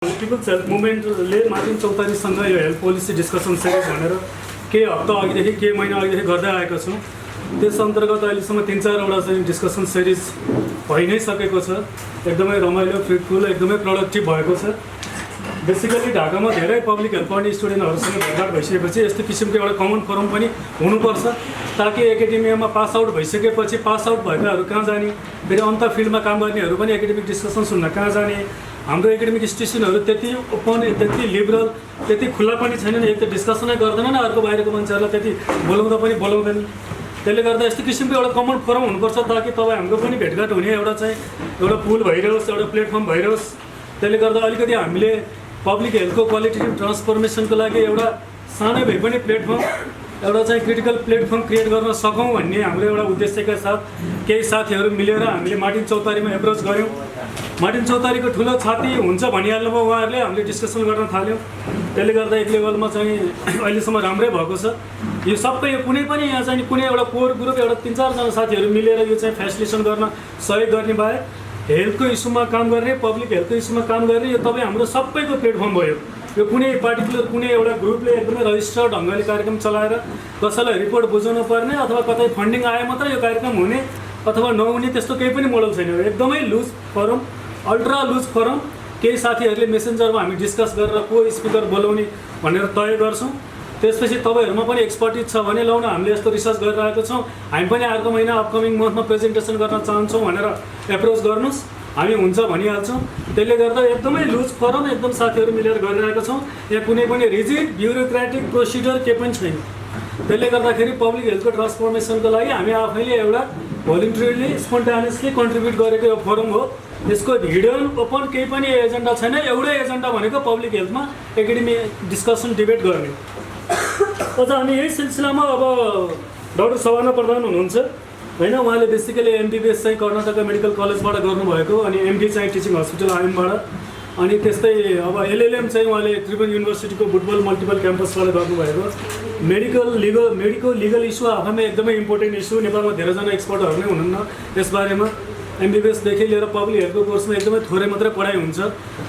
People's health मुभमेन्टले Martin चौतारीसँग यो health policy discussion series भनेर केही हप्ता अघिदेखि केही महिना अघिदेखि गर्दै आएको छौँ। त्यस अन्तर्गत अहिलेसम्म 3-4वटा चाहिँ डिस्कसन सिरिज भइ नै सकेको छ। एकदमै रमाइलो, फ्रुटफुल, एकदमै प्रोडक्टिभ भएको छ। बेसिकली ढाकामा धेरै पब्लिक हेल्थ पढ्ने स्टुडेन्टहरूसँग भेटघाट भइसकेपछि यस्तो किसिमको एउटा कमन फोरम पनि हुनुपर्छ, ताकि एकाडेमियामा पास आउट भइसकेपछि पास आउट भएकाहरू कहाँ जाने, फेरि अन्त फिल्डमा काम गर्नेहरू पनि एकाडेमिक डिस्कसन सुन्न कहाँ जाने। हाम्रो एकाडेमिक इन्स्टिट्युसनहरू त्यति ओपन, त्यति लिबरल, त्यति खुल्ला पनि छैनन्। एक त डिस्कसनै गर्दैनन्, अर्को बाहिरको मान्छेहरूलाई त्यति बोलाउँदा पनि बोलाउँदैन। त्यसले गर्दा यस्तो किसिमको एउटा कमन फोरम हुनुपर्छ, ताकि तपाईँ हाम्रो पनि भेटघाट हुने एउटा पुल भइरहोस्, एउटा प्लेटफर्म भइरहोस्। त्यसले गर्दा अलिकति हामीले पब्लिक हेल्थको क्वालिटेटिभ ट्रान्सफर्मेसनको लागि एउटा सानै भए पनि प्लेटफर्म, एउटा चाहिँ क्रिटिकल प्लेटफर्म क्रिएट गर्न सकौँ भन्ने हाम्रो एउटा उद्देश्यका साथ केही साथीहरू मिलेर हामीले मार्टिन चौतारीमा एप्रोच गऱ्यौँ। मार्टिन चौतारीको ठुलो छाती हुन्छ भनिहाल्नुभयो उहाँहरूले, हामीले डिस्कसन गर्न थाल्यौँ। त्यसले गर्दा एक लेभलमा चाहिँ अहिलेसम्म राम्रै भएको छ। यो सबै कुनै पनि यहाँ चाहिँ कुनै एउटा कोर ग्रुप, एउटा 3-4जना साथीहरू मिलेर यो चाहिँ फेसिलिटेसन गर्न सहयोग गर्ने भए हेल्थको इस्युमा काम गर्ने, पब्लिक हेल्थको इस्युमा काम गर्ने, यो तपाईँ हाम्रो सबैको प्लेटफर्म भयो। यो कुनै पार्टिकुलर कुनै एउटा ग्रुपले एकदमै रजिस्टर्ड ढङ्गले कार्यक्रम चलाएर कसैलाई रिपोर्ट बुझाउनु पर्ने अथवा कतै फन्डिङ आए मात्रै यो कार्यक्रम हुने अथवा नहुने त्यस्तो केही पनि मोडल छैन। एकदमै loose forum, ultra loose forum. केही साथीहरूले मेसेन्जरमा हामी डिस्कस गरेर को स्पिकर बोलाउने भनेर तय गर्छौँ। त्यसपछि तपाईँहरूमा पनि एक्सपर्टिज छ भने लौ न, हामीले यस्तो रिसर्च गरिरहेको छौँ, हामी पनि अर्को महिना अपकमिङ मन्थमा प्रेजेन्टेसन गर्न चाहन्छौँ भनेर एप्रोच गर्नुहोस्, हामी हुन्छ भनिहाल्छौँ। त्यसले गर्दा एकदमै लुज फोरम, एकदम साथीहरू मिलेर गरिरहेको छौँ। यहाँ कुनै पनि रिजिड ब्युरोक्रेटिक प्रोसिडर केही पनि छैन। त्यसले गर्दाखेरि पब्लिक हेल्थको ट्रान्सफर्मेसनको लागि हामी आफैले एउटा भोलिन्टरीली स्पोन्टानियसली कन्ट्रिब्युट गरेको यो फोरम हो। यसको हिडन ओपन केही पनि एजेन्डा छैन। एउटै एजेन्डा भनेको पब्लिक हेल्थमा एकाडेमिक डिस्कसन डिबेट गर्ने। अझ हामी यही सिलसिलामा अब डाक्टर सवाना प्रधान हुनुहुन्छ होइन, उहाँले बेसिकली MBBS चाहिँ कर्नाटक मेडिकल कलेजबाट गर्नुभएको, अनि MD चाहिँ टिचिङ हस्पिटल आइएमबाट, अनि त्यस्तै अब LLM चाहिँ उहाँले त्रिभुवन युनिभर्सिटीको बुटबल मल्टिपल क्याम्पसबाट गर्नुभएको। मेडिको-लिगल इस्यु आफैमा एकदमै इम्पोर्टेन्ट इस्यु। नेपालमा धेरैजना एक्सपर्टहरू नै हुनुहुन्न यसबारेमा। MBBSदेखि लिएर पब्लिक हेल्थको कोर्समा एकदमै थोरै मात्रै पढाइ हुन्छ।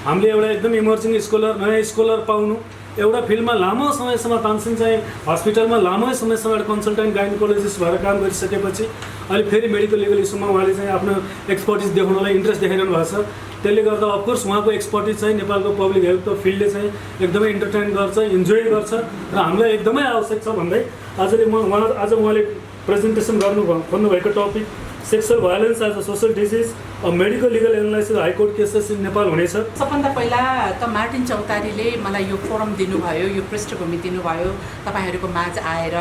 हामीले एउटा एकदम इमर्जिङ स्कलर, नयाँ स्कलर पाउनु, एउटा फिल्डमा लामो समयसम्म तानसेन चाहिँ हस्पिटलमा लामो समयसम्म एउटा कन्सल्टेन्ट गाइनोकोलोजिस्ट भएर काम गरिसकेपछि अहिले फेरि मेडिको-लिगल इस्युमा उहाँले चाहिँ आफ्नो एक्सपर्टिज देखाउनलाई इन्ट्रेस्ट देखाइरहनु भएको छ। त्यसले गर्दा अफकोर्स उहाँको एक्सपर्टिज चाहिँ नेपालको पब्लिक हेल्थको फिल्डले चाहिँ एकदमै इन्टरटेन गर्छ, इन्जोय गर्छ र हामीलाई एकदमै आवश्यक छ भन्दै आज उहाँले प्रेजेन्टेसन भन्नुभएको topic sexual violence as a social disease, medico-legal analysis high court cases in Nepal हुनेछ। सबभन्दा पहिला त मार्टिन चौतारीले मलाई यो फोरम दिनुभयो, यो पृष्ठभूमि दिनुभयो, तपाईँहरूको माझ आएर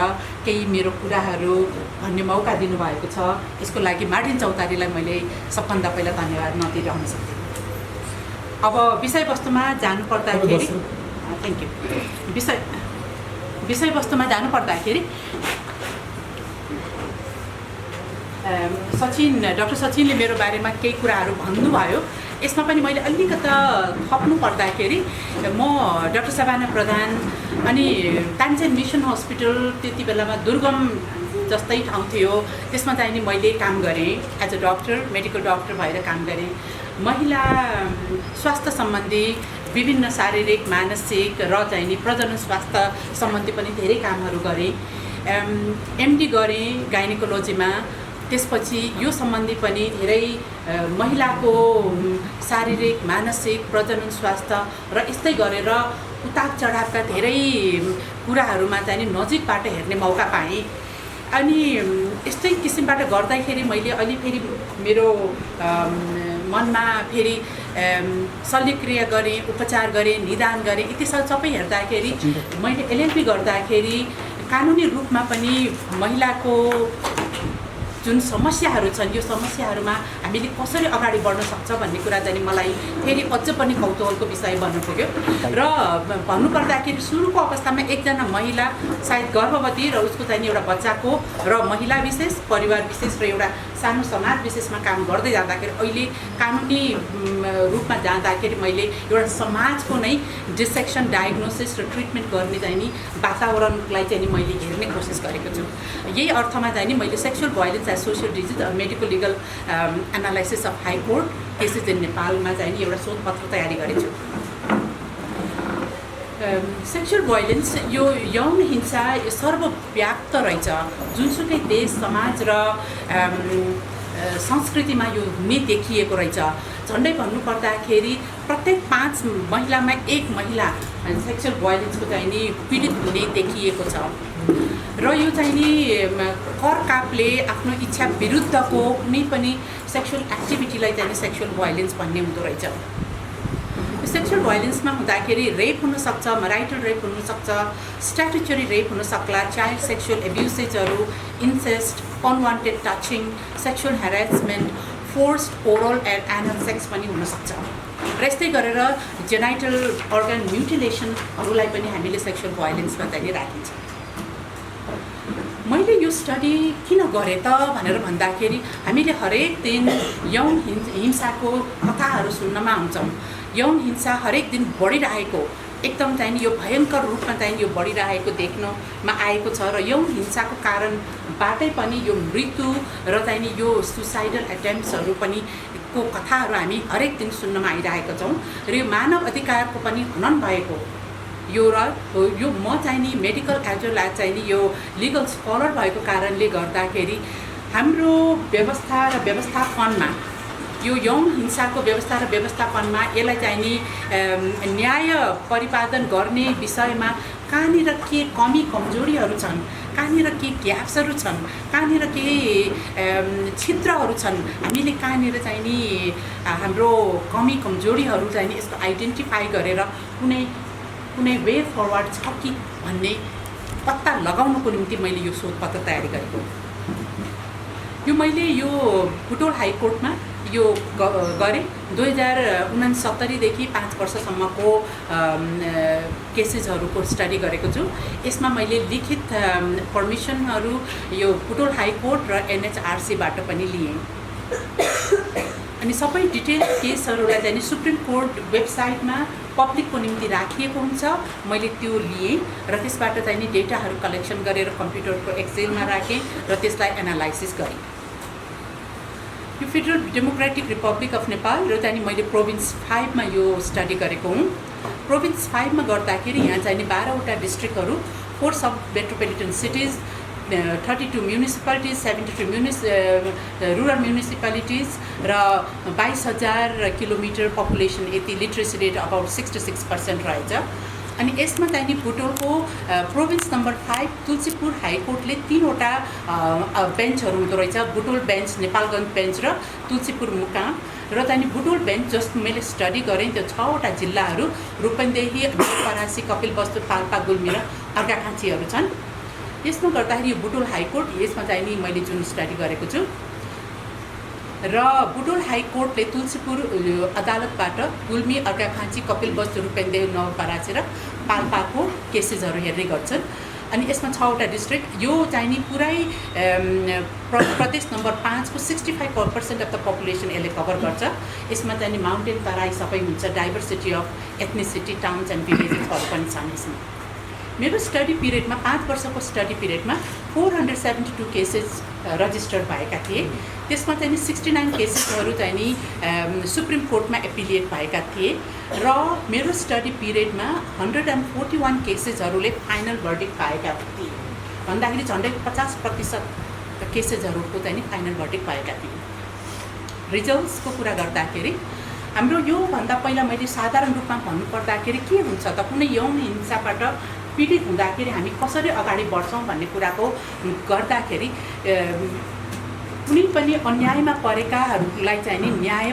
केही मेरो कुराहरू भन्ने मौका दिनुभएको छ। यसको लागि मार्टिन चौतारीलाई मैले सबभन्दा पहिला धन्यवाद नदिइरहन सक्दिनँ। अब विषयवस्तुमा जानुपर्दाखेरि थ्याङ्क यू। विषयवस्तुमा जानुपर्दाखेरि डाक्टर सचिनले मेरो बारेमा केही कुराहरू भन्नुभयो। यसमा पनि मैले अलिकता थप्नु पर्दाखेरि म डाक्टर सवाना प्रधान, अनि तानसेन मिसन हस्पिटल त्यति बेलामा दुर्गम जस्तै ठाउँ थियो, त्यसमा चाहिँ नि मैले काम गरेँ as a doctor, medical doctor भएर काम गरेँ। महिला स्वास्थ्य सम्बन्धी विभिन्न शारीरिक, मानसिक र चाहिँ नि प्रजनन स्वास्थ्य सम्बन्धी पनि धेरै कामहरू गरेँ। MD गरेँ गाइनोकोलोजीमा। त्यसपछि यो सम्बन्धी पनि धेरै महिलाको शारीरिक, मानसिक, प्रजनन स्वास्थ्य र यस्तै गरेर उतार चढावका धेरै कुराहरूमा चाहिँ नि नजिकबाट हेर्ने मौका पाएँ। अनि यस्तै किसिमबाट गर्दाखेरि मैले अलि फेरि मेरो मनमा फेरि शल्यक्रिया गरेँ, उपचार गरेँ, निदान गरेँ। यति सबै हेर्दाखेरि मैले LLB गर्दाखेरि कानुनी रूपमा पनि महिलाको जुन समस्याहरू छन्, यो समस्याहरूमा हामीले कसरी अगाडि बढ्न सक्छ भन्ने कुरा चाहिँ मलाई फेरि अझ पनि कौतूहलको विषय बन्न पुग्यो। र भन्नुपर्दाखेरि सुरुको अवस्थामा एकजना महिला सायद गर्भवती र उसको चाहिँ एउटा बच्चाको र महिला विशेष, परिवार विशेष र एउटा सानो समाज विशेषमा काम गर्दै जाँदाखेरि अहिले कानुनी रूपमा जाँदाखेरि मैले एउटा समाजको नै डिसेक्सन, डायग्नोसिस र ट्रिटमेन्ट गर्ने चाहिँ नि वातावरणलाई चाहिँ नि मैले हेर्ने कोसिस गरेको छु। यही अर्थमा चाहिँ नि मैले sexual violence as social disease medico-legal analysis of high court cases in नेपालमा चाहिँ नि एउटा शोधपत्र तयारी गरेको छु। सेक्सुअल भाइलेन्स यो यौन हिंसा यो सर्वव्याप्त रहेछ, जुनसुकै देश समाज र संस्कृतिमा यो हुने देखिएको रहेछ। झन्डै भन्नुपर्दाखेरि प्रत्येक 5 महिलामा 1 महिला सेक्सुअल भाइलेन्सको चाहिँ नि पीडित हुने देखिएको छ र यो चाहिँ नि करकापले आफ्नो इच्छा विरुद्धको कुनै पनि सेक्सुअल एक्टिभिटीलाई चाहिँ सेक्सुअल भाइलेन्स भन्ने हुँदो रहेछ। सेक्सुअल भाइलेन्समा हुँदाखेरि रेप हुनसक्छ, मैरिटल रेप हुनसक्छ, स्ट्याट्युटरी रेप हुनसक्ला, चाइल्ड सेक्सुअल एब्युसेजहरू, incest, unwanted touching, sexual harassment, forced oral and anal sex पनि हुनसक्छ र यस्तै गरेर जेनाइटल अर्गन म्युटिलेसनहरूलाई पनि हामीले सेक्सुअल भाइलेन्समा चाहिँ राखिन्छ। मैले यो स्टडी किन गरेँ त भनेर भन्दाखेरि हामीले हरेक दिन यौन हिंसाको कथाहरू सुन्नमा आउँछौँ। यौन हिंसा हरेक दिन बढिरहेको एकदम चाहिँ यो भयङ्कर रूपमा चाहिँ यो बढिरहेको देख्नमा आएको छ र यौन हिंसाको कारणबाटै पनि यो मृत्यु र चाहिँ यो सुसाइडल एटेम्प्ट्सहरू पनि को कथाहरू हामी हरेक दिन सुन्नमा आइरहेका छौँ र यो मानव अधिकारको पनि हनन भएको यो म चाहिँ नि मेडिकल एज वेल एज चाहिँ नि यो लिगल स्कलर भएको कारणले गर्दाखेरि हाम्रो व्यवस्था र व्यवस्थापनमा यो यौन हिंसाको व्यवस्था र व्यवस्थापनमा यसलाई चाहिँ नि न्याय परिपालन गर्ने विषयमा कहाँनिर के कमी कमजोरीहरू छन्, कहाँनिर के ग्याप्सहरू छन्, कहाँनिर के छिद्रहरू छन्, हामीले कहाँनिर चाहिँ नि हाम्रो कमी कमजोरीहरू चाहिँ नि यसको आइडेन्टिफाई गरेर कुनै वे फरवर्ड छ कि भन्ने पत्ता लगाउनको निम्ति मैले यो शोधपत्र तयारी गरेको। यो मैले यो बुटोल हाइकोर्टमा यो गरेँ 2069 देखि 5 वर्षसम्मको केसेसहरूको स्टडी गरेको छु। यसमा मैले लिखित पर्मिसनहरू यो बुटोल हाइकोर्ट र NHRCबाट पनि लिएँ अनि सबै डिटेल केसहरूलाई चाहिँ सुप्रिम कोर्ट वेबसाइटमा पब्लिकको निम्ति राखिएको हुन्छ। मैले त्यो लिएँ र त्यसबाट चाहिँ नि डेटाहरू कलेक्सन गरेर कम्प्युटरको एक्सेलमा राखेँ र त्यसलाई एनालाइसिस गरेँ। यो federal democratic Republic of Nepal र चाहिँ मैले प्रोभिन्स 5 मा यो स्टडी गरेको हुँ। प्रोभिन्स 5 मा गर्दाखेरि यहाँ चाहिँ नि 12वटा डिस्ट्रिक्टहरू, 4 sub metropolitan cities, 32 municipalities, 73 rural municipalities र 22,000 किलोमिटर पपुलेसन यति लिट्रेसी रेट अबाउट 66% रहेछ। अनि यसमा चाहिँ नि बुटोलको प्रोभिन्स नम्बर 5 तुलसीपुर हाइकोर्टले 3वटा बेन्चहरू हुँदो रहेछ, बुटोल बेन्च, नेपालगञ्ज बेन्च र तुलसीपुर मुकाम र चाहिँ बुटोल बेन्च जस्तो मैले स्टडी गरेँ त्यो 6वटा जिल्लाहरू रूपन्देही, परासी, कपिलवस्तु, पाल्पा, गुल्मी र अर्घाखाँचीहरू छन्। यसमा गर्दाखेरि यो बुटोल हाइकोर्ट यसमा चाहिँ नि मैले जुन स्टडी गरेको छु र बुटोल हाइकोर्टले तुलसीपुर अदालतबाट गुल्मी, अर्घाखाँची, कपिलवस्तु, रूपन्देही, नवपरासी र पाल्पाको केसेसहरू हेर्ने गर्छन्। अनि यसमा 6वटा डिस्ट्रिक्ट यो चाहिँ नि पुरै प्रदेश नम्बर 5 को 65% अफ द पपुलेसन यसले कभर गर्छ। यसमा चाहिँ नि माउन्टेन तराई सबै हुन्छ, diversity of ethnicity, towns and भिलेजेसहरू पनि छन्। यसमा मेरो स्टडी पिरियडमा 5 वर्षको स्टडी पिरियडमा 472 केसेस रजिस्टर्ड भएका थिए। त्यसमा चाहिँ 69 केसेसहरू चाहिँ नि सुप्रिम कोर्टमा एपिलिएट भएका थिए र मेरो स्टडी पिरियडमा 141 केसेसहरूले फाइनल भर्डिक्ट पाएका थिए। भन्दाखेरि झन्डै 50% केसेसहरूको चाहिँ नि फाइनल भर्डिक्ट पाएका थिए। रिजल्ट्सको कुरा गर्दाखेरि हाम्रो योभन्दा पहिला मैले साधारण रूपमा भन्नुपर्दाखेरि के हुन्छ त कुनै यौन हिंसाबाट पीडित हुँदाखेरि हामी कसरी अगाडि बढ्छौँ भन्ने कुराको गर्दाखेरि कुनै पनि अन्यायमा परेकाहरूलाई चाहिँ नि न्याय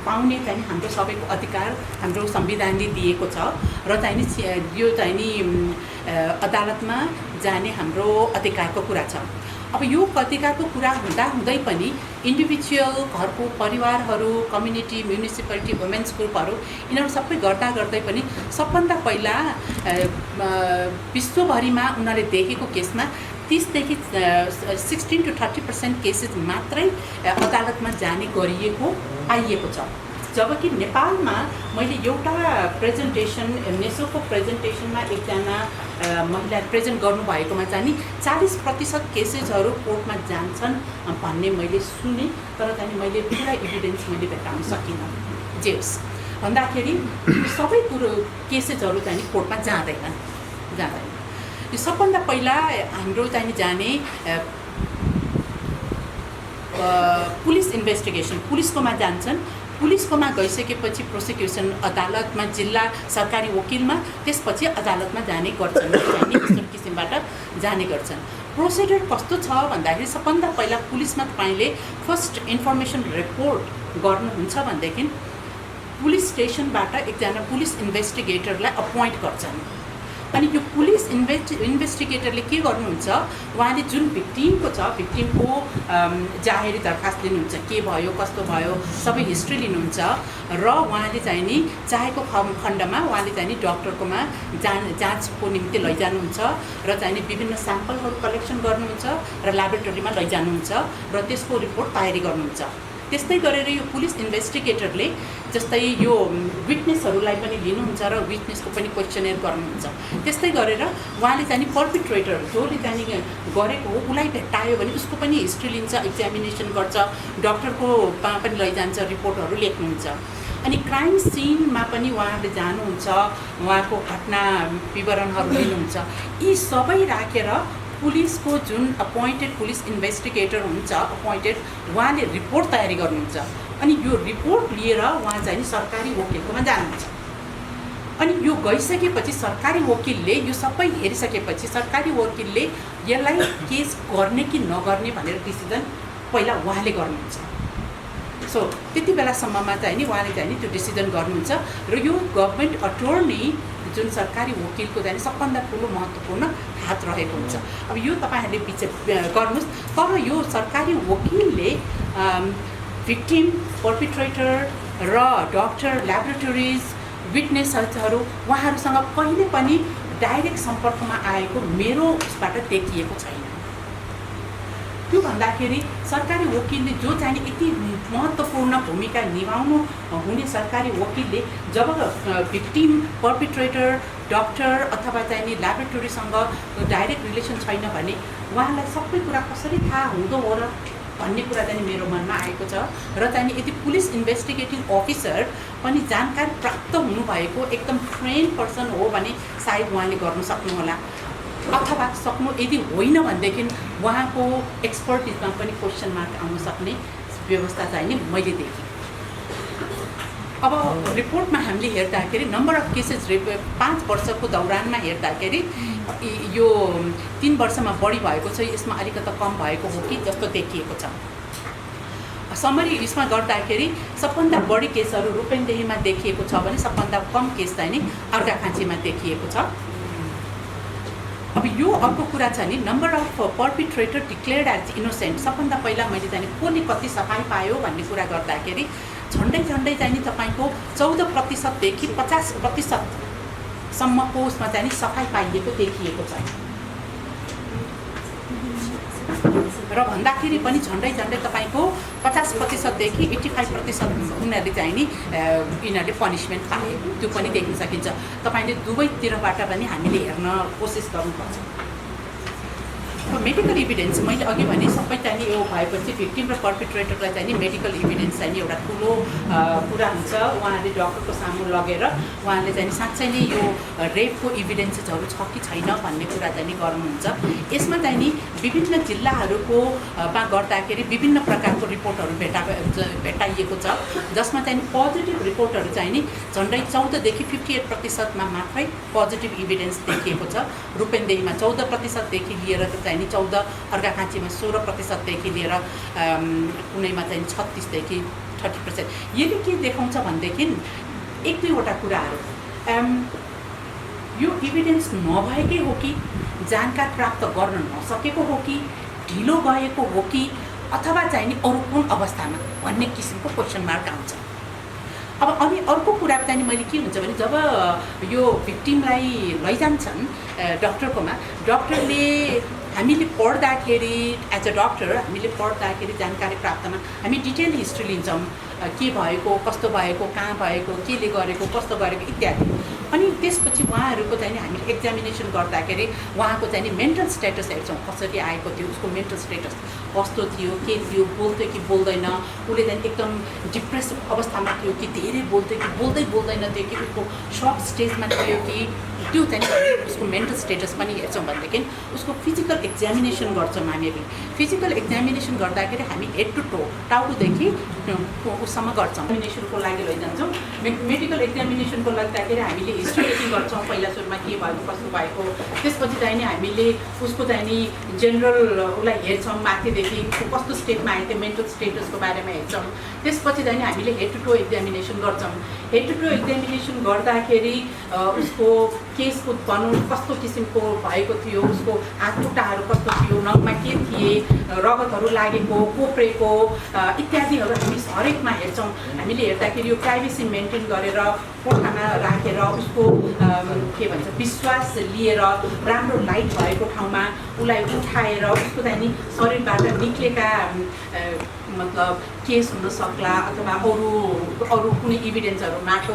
पाउने चाहिँ हाम्रो सबैको अधिकार हाम्रो संविधानले दिएको छ र चाहिँ नि यो चाहिँ नि अदालतमा जाने हाम्रो अधिकारको कुरा छ। अब यो अधिकारको कुरा हुँदै पनि इन्डिभिजुअल घरको परिवारहरू, कम्युनिटी, म्युनिसिपालिटी, वुमेन्स ग्रुपहरू यिनीहरू सबै गर्दै पनि सबभन्दा पहिला विश्वभरिमा उनीहरूले देखेको केसमा 30 देखि 16 to 30% केसेस मात्रै अदालतमा जाने गरिएको पाइएको छ। जबकि नेपालमा मैले एउटा प्रेजेन्टेसन नेसोको प्रेजेन्टेसनमा एकजना महिला प्रेजेन्ट गर्नुभएकोमा चाहिँ नि 40% केसेसहरू कोर्टमा जान्छन् भन्ने मैले सुने, तर चाहिँ मैले पुरा एभिडेन्स मैले भेटाउन सकिनँ। जेस भन्दाखेरि सबै कुरो केसेसहरू चाहिँ कोर्टमा जाँदैन। यो सबभन्दा पहिला हाम्रो चाहिँ जाने पुलिस इन्भेस्टिगेसन पुलिसकोमा जान्छन्। पुलिसकोमा गइसकेपछि प्रोसिक्युसन अदालतमा जिल्ला सरकारी वकिलमा त्यसपछि अदालतमा जाने गर्छन्। यस्तो किसिमबाट जाने गर्छन्। प्रोसिडर कस्तो छ भन्दाखेरि सबभन्दा पहिला पुलिसमा तपाईँले फर्स्ट इन्फर्मेसन रिपोर्ट गर्नुहुन्छ भनेदेखि पुलिस स्टेसनबाट एकजना पुलिस इन्भेस्टिगेटरलाई अपोइन्ट गर्छन्। अनि यो पुलिस इन्भेस्टिगेटरले के गर्नुहुन्छ, उहाँले जुन भिक्टिमको छ भिक्टिमको जाहेरी दरखास्त लिनुहुन्छ, के भयो कस्तो भयो सबै हिस्ट्री लिनुहुन्छ र उहाँले चाहिँ नि चाहेको खण्डमा उहाँले चाहिँ नि डक्टरकोमा जाँचको निम्ति लैजानुहुन्छ र चाहिँ नि विभिन्न स्याम्पलहरू कलेक्सन गर्नुहुन्छ र ल्याबोरेटरीमा लैजानुहुन्छ र त्यसको रिपोर्ट तयारी गर्नुहुन्छ। त्यस्तै गरेर यो पुलिस इन्भेस्टिगेटरले जस्तै यो विटनेसहरूलाई पनि लिनुहुन्छ र विटनेसको पनि क्वेसनर गर्नुहुन्छ। त्यस्तै गरेर उहाँले चाहिँ नि पर्पिट्रेटर जसले चाहिँ गरेको हो उसलाई भेट्टायो भने उसको पनि हिस्ट्री लिन्छ, एक्जामिनेसन गर्छ, डक्टरको पनि लैजान्छ, रिपोर्टहरू लेख्नुहुन्छ। अनि क्राइम सिनमा पनि उहाँहरूले जानुहुन्छ, उहाँको घटना विवरणहरू लिनुहुन्छ। यी सबै राखेर पुलिसको जुन अपोइन्टेड पुलिस इन्भेस्टिगेटर हुन्छ अपोइन्टेड, उहाँले रिपोर्ट तयारी गर्नुहुन्छ। अनि यो रिपोर्ट लिएर उहाँ चाहिँ सरकारी वकिलकोमा जानुहुन्छ। अनि यो गइसकेपछि सरकारी वकिलले यो सबै हेरिसकेपछि सरकारी वकिलले यसलाई केस गर्ने कि नगर्ने भनेर डिसिजन पहिला उहाँले गर्नुहुन्छ। सो त्यति बेलासम्ममा चाहिँ नि उहाँले चाहिँ नि त्यो डिसिजन गर्नुहुन्छ र यो गभर्मेन्ट अटोर्नी जुन सरकारी वकिलको चाहिँ सबभन्दा ठुलो महत्त्वपूर्ण हात रहेको हुन्छ। अब यो तपाईँहरूले पछि गर्नुहोस्, तर यो सरकारी वकिलले भिक्टिम, पर्पिट्रेटर र डक्टर, ल्याबोरेटरिज, विटनेसहरू उहाँहरूसँग कहिले पनि डाइरेक्ट सम्पर्कमा आएको मेरो उसबाट देखिएको छैन। त्यो भन्दाखेरि सरकारी वकिलले जो चाहिँ यति महत्त्वपूर्ण भूमिका निभाउनु हुने सरकारी वकिलले जब भिक्टिम, पर्पिट्रेटर, डक्टर अथवा चाहिँ नि ल्याबोरेटरीसँग डाइरेक्ट रिलेसन छैन भने उहाँलाई सबै कुरा कसरी थाहा हुँदो हो र भन्ने कुरा चाहिँ मेरो मनमा आएको छ। र चाहिँ यदि पुलिस इन्भेस्टिगेटिङ अफिसर पनि जानकारी प्राप्त हुनुभएको एकदम ट्रेन पर्सन हो भने सायद उहाँले गर्न सक्नुहोला, अथवा सक्नु यदि होइन भनेदेखि उहाँको एक्सपर्टिजमा पनि क्वेसन मार्क आउन सक्ने व्यवस्था चाहिँ नि मैले देखेँ। अब रिपोर्टमा हामीले हेर्दाखेरि नम्बर अफ केसेस 5 वर्षको दौरानमा हेर्दाखेरि यो 3 वर्षमा बढी भएको छ, यसमा अलिकति कम भएको हो कि जस्तो देखिएको छ। समरी यसमा गर्दाखेरि सबभन्दा बढी केसहरू रूपेन्देहीमा देखिएको छ भने सबभन्दा कम केस चाहिँ नि अर्घाखाँचीमा देखिएको छ। अब यो अर्को कुरा छ नि number of perpetrator declared as innocent. सबभन्दा पहिला मैले चाहिँ कसले कति सफाइ पायो भन्ने कुरा गर्दाखेरि झन्डै चाहिँ नि तपाईँको 14% देखि 50% सम्मको उसमा चाहिँ सफाइ पाइएको देखिएको छ। र भन्दाखेरि पनि झन्डै तपाईँको 50% देखि 85% उनीहरूले चाहिँ नि यिनीहरूले पनिसमेन्ट पाए, त्यो पनि देख्न सकिन्छ। तपाईँले दुवैतिरबाट पनि हामीले हेर्न कोसिस गर्नुपर्छ। मेडिकल इभिडेन्स मैले अघि भने सबै चाहिँ यो भएपछि भिक्टिम र पर्पिट्रेटरलाई चाहिँ मेडिकल इभिडेन्स चाहिँ एउटा ठुलो कुरा हुन्छ। उहाँहरूले डक्टरको सामु लगेर उहाँले चाहिँ साँच्चै नै यो रेपको इभिडेन्सेसहरू छ कि छैन भन्ने कुरा चाहिँ गर्नुहुन्छ। यसमा चाहिँ नि विभिन्न जिल्लाहरूको मा गर्दाखेरि विभिन्न प्रकारको रिपोर्टहरू भेटाइएको छ, जसमा चाहिँ पोजिटिभ रिपोर्टहरू चाहिँ नि झन्डै 14 देखि 58% मात्रै पोजिटिभ इभिडेन्स देखिएको छ। रूपेन्देहीमा 14% देखि लिएर चाहिँ 14, अर्घाखाँचीमा 16% देखि लिएर कुनैमा चाहिँ 36 देखि 30%। यसले के देखाउँछ भनेदेखि एक दुईवटा कुराहरू, यो इभिडेन्स नभएकै हो कि, जानकारी प्राप्त गर्न नसकेको हो कि, ढिलो गएको हो कि, अथवा चाहिँ नि अरू कुन अवस्थामा भन्ने किसिमको क्वेसन मार्क आउँछ। अब अनि अर्को कुरा चाहिँ मैले के हुन्छ भने जब यो भिक्टिमलाई लैजान्छन् डक्टरकोमा, डक्टरले हामीले पढ्दाखेरि एज अ डक्टर हामीले पढ्दाखेरि जानकारी प्राप्तमा हामी डिटेल हिस्ट्री लिन्छौँ, के भएको, कस्तो भएको, कहाँ भएको, केले गरेको, कस्तो गरेको इत्यादि। अनि त्यसपछि उहाँहरूको चाहिँ नि हामीले एक्जामिनेसन गर्दाखेरि उहाँको चाहिँ नि मेन्टल स्टेटस हेर्छौँ कसरी आएको थियो, उसको मेन्टल स्टेटस कस्तो थियो, के थियो, बोल्थ्यो कि बोल्दैन, उसले चाहिँ एकदम डिप्रेस अवस्थामा थियो कि धेरै बोल्थ्यो कि बोल्दैन थियो कि उसको सर्ट स्टेजमा थियो कि त्यो चाहिँ उसको मेन्टल स्टेटस पनि हेर्छौँ भनेदेखि उसको फिजिकल एक्जामिनेसन गर्छौँ हामीले। फिजिकल एक्जामिनेसन गर्दाखेरि हामी हेड टु टो टाउकोदेखि उसम्म गर्छौँ। एक्जामिनेसनको लागि लैजान्छौँ। मेडिकल एक्जामिनेसनको लाग्दाखेरि हामीले हिस्ट्री टेकिङ गर्छौँ, पहिला सुरुमा के भएको कस्तो भएको, त्यसपछि चाहिँ नि हामीले उसको चाहिँ नि जेनरल उसलाई हेर्छौँ, माथिदेखि कस्तो स्टेटमा आएको थियो मेन्टल स्टेटसको बारेमा हेर्छौँ। त्यसपछि चाहिँ नि हामीले हेड टु टो एक्जामिनेसन गर्छौँ। हेड टु टो एक्जामिनेसन गर्दाखेरि उसको केसको भनौँ कस्तो किसिमको भएको थियो, उसको हात खुट्टाहरू कस्तो थियो, नङमा के थिए, रगतहरू लागेको, कोप्रेको इत्यादिहरू हामी हरेकमा हेर्छौँ। हामीले हेर्दाखेरि यो प्राइभेसी मेन्टेन गरेर कोठामा राखेर उसको के भन्छ विश्वास लिएर राम्रो लाइट भएको ठाउँमा उसलाई उठाएर उसको चाहिँ नि शरीरबाट निक्लेका मतलब केस हुन सक्ला अथवा अरू कुनै इभिडेन्सहरू माटो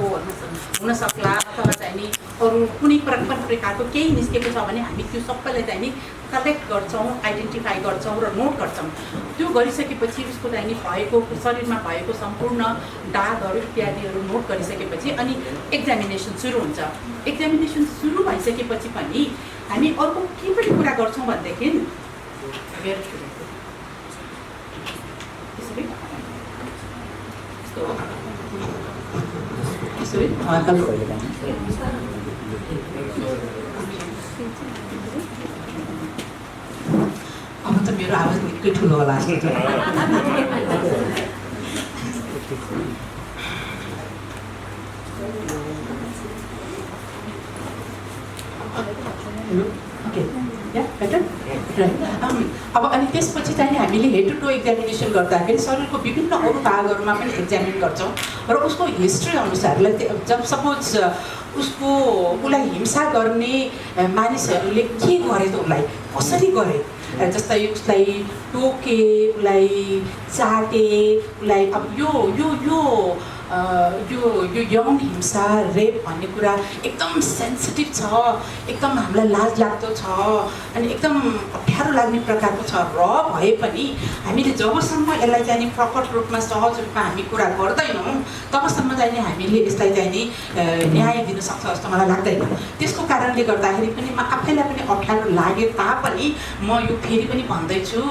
हुन सक्ला अथवा चाहिँ नि अरू कुनै प्रकारको केही निस्केको छ भने हामी त्यो सबैलाई चाहिँ नि कलेक्ट गर्छौँ, आइडेन्टिफाई गर्छौँ र नोट गर्छौँ। त्यो गरिसकेपछि उसको चाहिँ नि भएको शरीरमा भएको सम्पूर्ण दागहरू इत्यादिहरू नोट गरिसकेपछि अनि एक्जामिनेसन सुरु हुन्छ। एक्जामिनेसन सुरु भइसकेपछि पनि हामी अर्को के पनि कुरा गर्छौँ भनेदेखि अब त मेरो आवाज निकै ठुलो होला अब अनि त्यसपछि चाहिँ हामीले हेड टु टो एक्जामिनेसन गर्दाखेरि शरीरको विभिन्न अरू भागहरूमा पनि एक्जामिन गर्छौँ र उसको हिस्ट्री अनुसारलाई जब सपोज उसलाई हिंसा गर्ने मानिसहरूले के गरे त उसलाई कसरी गरे, जस्तै उसलाई टोके, उसलाई चाटे, उसलाई अब यो यो यो यो यो यौन हिंसा रेप भन्ने कुरा एकदम सेन्सिटिभ छ, एकदम हामीलाई लाज लाग्दो छ अनि एकदम अप्ठ्यारो लाग्ने प्रकारको छ र भए पनि हामीले जबसम्म यसलाई चाहिँ नि प्रकट रूपमा सहज रूपमा हामी कुरा गर्दैनौँ तबसम्म चाहिँ नि हामीले यसलाई चाहिँ नि न्याय दिन सक्छ जस्तो मलाई लाग्दैन। त्यसको कारणले गर्दाखेरि पनि म आफैलाई पनि अप्ठ्यारो लागे तापनि म यो फेरि पनि भन्दैछु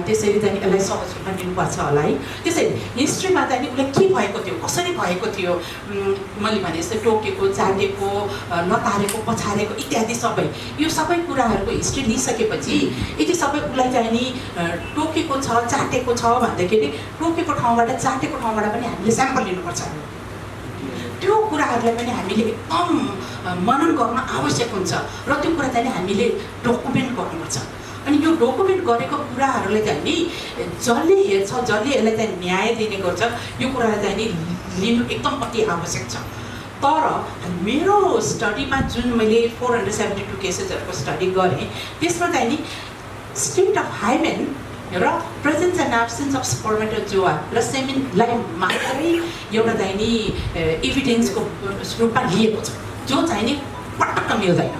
त्यसरी चाहिँ यसलाई सहज रूपमा लिनुपर्छ होला है। त्यसैले हिस्ट्रीमा चाहिँ नि उसलाई के भएको थियो, कसरी भएको थियो, मैले भने जस्तै टोकेको, चाटेको, नतारेको, पछारेको इत्यादि सबै यो सबै कुराहरूको हिस्ट्री लिइसकेपछि यदि सबै उसलाई चाहिँ नि टोकेको छ, चाटेको छ भन्दाखेरि टोकेको ठाउँबाट चाटेको ठाउँबाट पनि हामीले स्याम्पल लिनुपर्छ। त्यो कुराहरूलाई पनि हामीले एकदम मनन गर्न आवश्यक हुन्छ र त्यो कुरा चाहिँ हामीले डकुमेन्ट गर्नुपर्छ। अनि यो डकुमेन्ट गरेको कुराहरूलाई चाहिँ नि जसले हेर्छ, जसले यसलाई चाहिँ न्याय दिने गर्छ यो कुरालाई चाहिँ नि लिनु एकदम अति आवश्यक छ। तर मेरो स्टडीमा जुन मैले 472 केसेसहरूको स्टडी गरेँ त्यसमा चाहिँ नि स्टेट अफ हाइमेन र presence and absence of spermatozoa र सेमिनलाई मात्रै एउटा चाहिँ नि एभिडेन्सको रूपमा लिएको छ जो चाहिँ नि पटक्क मिल्दैन।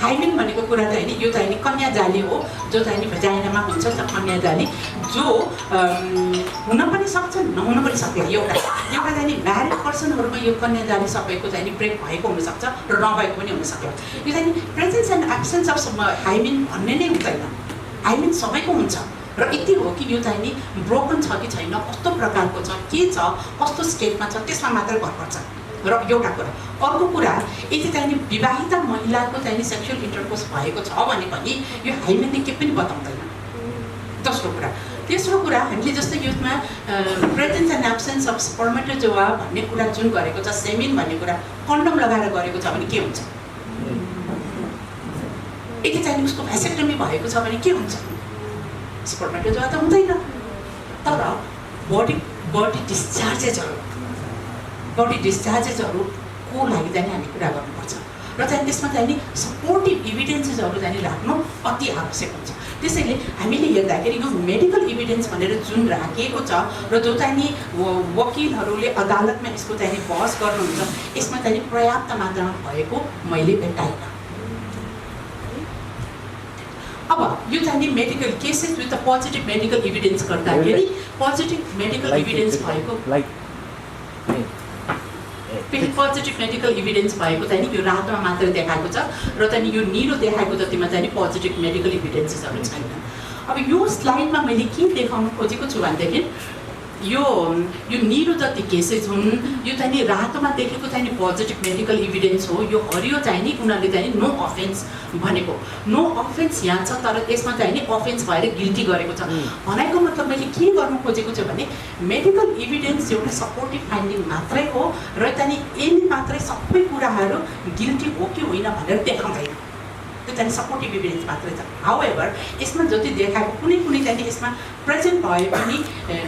हाइमेन भनेको कुरा चाहिँ नि यो चाहिँ नि कन्या जाली हो, जो चाहिँ नि भेजाइनामा हुन्छ कन्या जाली, जो हुन पनि सक्छ नहुन पनि सक्ला। एउटा चाहिँ नि म्यारिड पर्सनहरूमा यो कन्या जाली सबैको चाहिँ नि ब्रेक भएको हुनसक्छ र नभएको पनि हुनसक्छ। यो चाहिँ नि presence and absence of hymen भन्ने नै हुँदैन, हाइमेन सबैको हुन्छ र यति हो कि यो चाहिँ नि ब्रोकन छ कि छैन, कस्तो प्रकारको छ, के छ, कस्तो स्टेटमा छ त्यसमा मात्र भर पर्छ र एउटा कुरा। अर्को कुरा यदि चाहिँ नि विवाहिता महिलाको चाहिँ नि सेक्सुअल इन्टरकोर्स भएको छ भने पनि यो हाइमेनले केही पनि बताउँदैन। दोस्रो कुरा, तेस्रो कुरा हामीले जस्तै यसमा presence and absence of spermatozoa भन्ने कुरा जुन गरेको छ, सेमिन भन्ने कुरा कन्डम लगाएर गरेको छ भने के हुन्छ, यदि चाहिँ उसको भ्यासेक्टमी भएको छ भने के हुन्छ, स्पर्मेटोजोआ त हुँदैन। तर बडी डिस्चार्जेसहरूको लागि चाहिँ हामी कुरा गर्नुपर्छ। र चाहिँ त्यसमा चाहिँ नि सपोर्टिभ इभिडेन्सेसहरू चाहिँ राख्नु अति आवश्यक हुन्छ। त्यसैले हामीले हेर्दाखेरि यो मेडिकल इभिडेन्स भनेर जुन राखिएको छ र जो चाहिँ नि वकिलहरूले अदालतमा यसको चाहिँ नि बहस गर्नुहुन्छ यसमा चाहिँ नि पर्याप्त मात्रामा भएको मैले भेटाइनँ। अब यो चाहिँ नि medical cases with positive medical evidence गर्दाखेरि पोजिटिभ मेडिकल इभिडेन्स भएको पोजिटिभ मेडिकल इभिडेन्स भएको चाहिँ नि यो रातोमा मात्र देखाएको छ र चाहिँ यो निलो देखाएको जतिमा चाहिँ नि पोजिटिभ मेडिकल इभिडेन्सेसहरू छैन। अब यो स्लाइडमा मैले के देखाउन खोजेको छु भनेदेखि यो निलो जति केसेस हुन् यो चाहिँ नि रातोमा देखेको चाहिँ नि पोजिटिभ मेडिकल इभिडेन्स हो। यो हरियो चाहिँ नि उनीहरूले चाहिँ नि नो अफेन्स भनेको, नो अफेन्स यहाँ छ तर यसमा चाहिँ नि अफेन्स भएर गिल्टी गरेको छ भनेको मतलब मैले के गर्नु खोजेको छु भने मेडिकल इभिडेन्स एउटा सपोर्टिभ फाइन्डिङ मात्रै हो र चाहिँ नि यसले मात्रै सबै कुराहरू गिल्टी हो कि होइन भनेर देखाउँदैन, त्यो चाहिँ सपोर्टिभ इभिडेन्स मात्रै छ। हाउएभर यसमा जति देखाएको कुनै चाहिँ नि यसमा प्रेजेन्ट भए पनि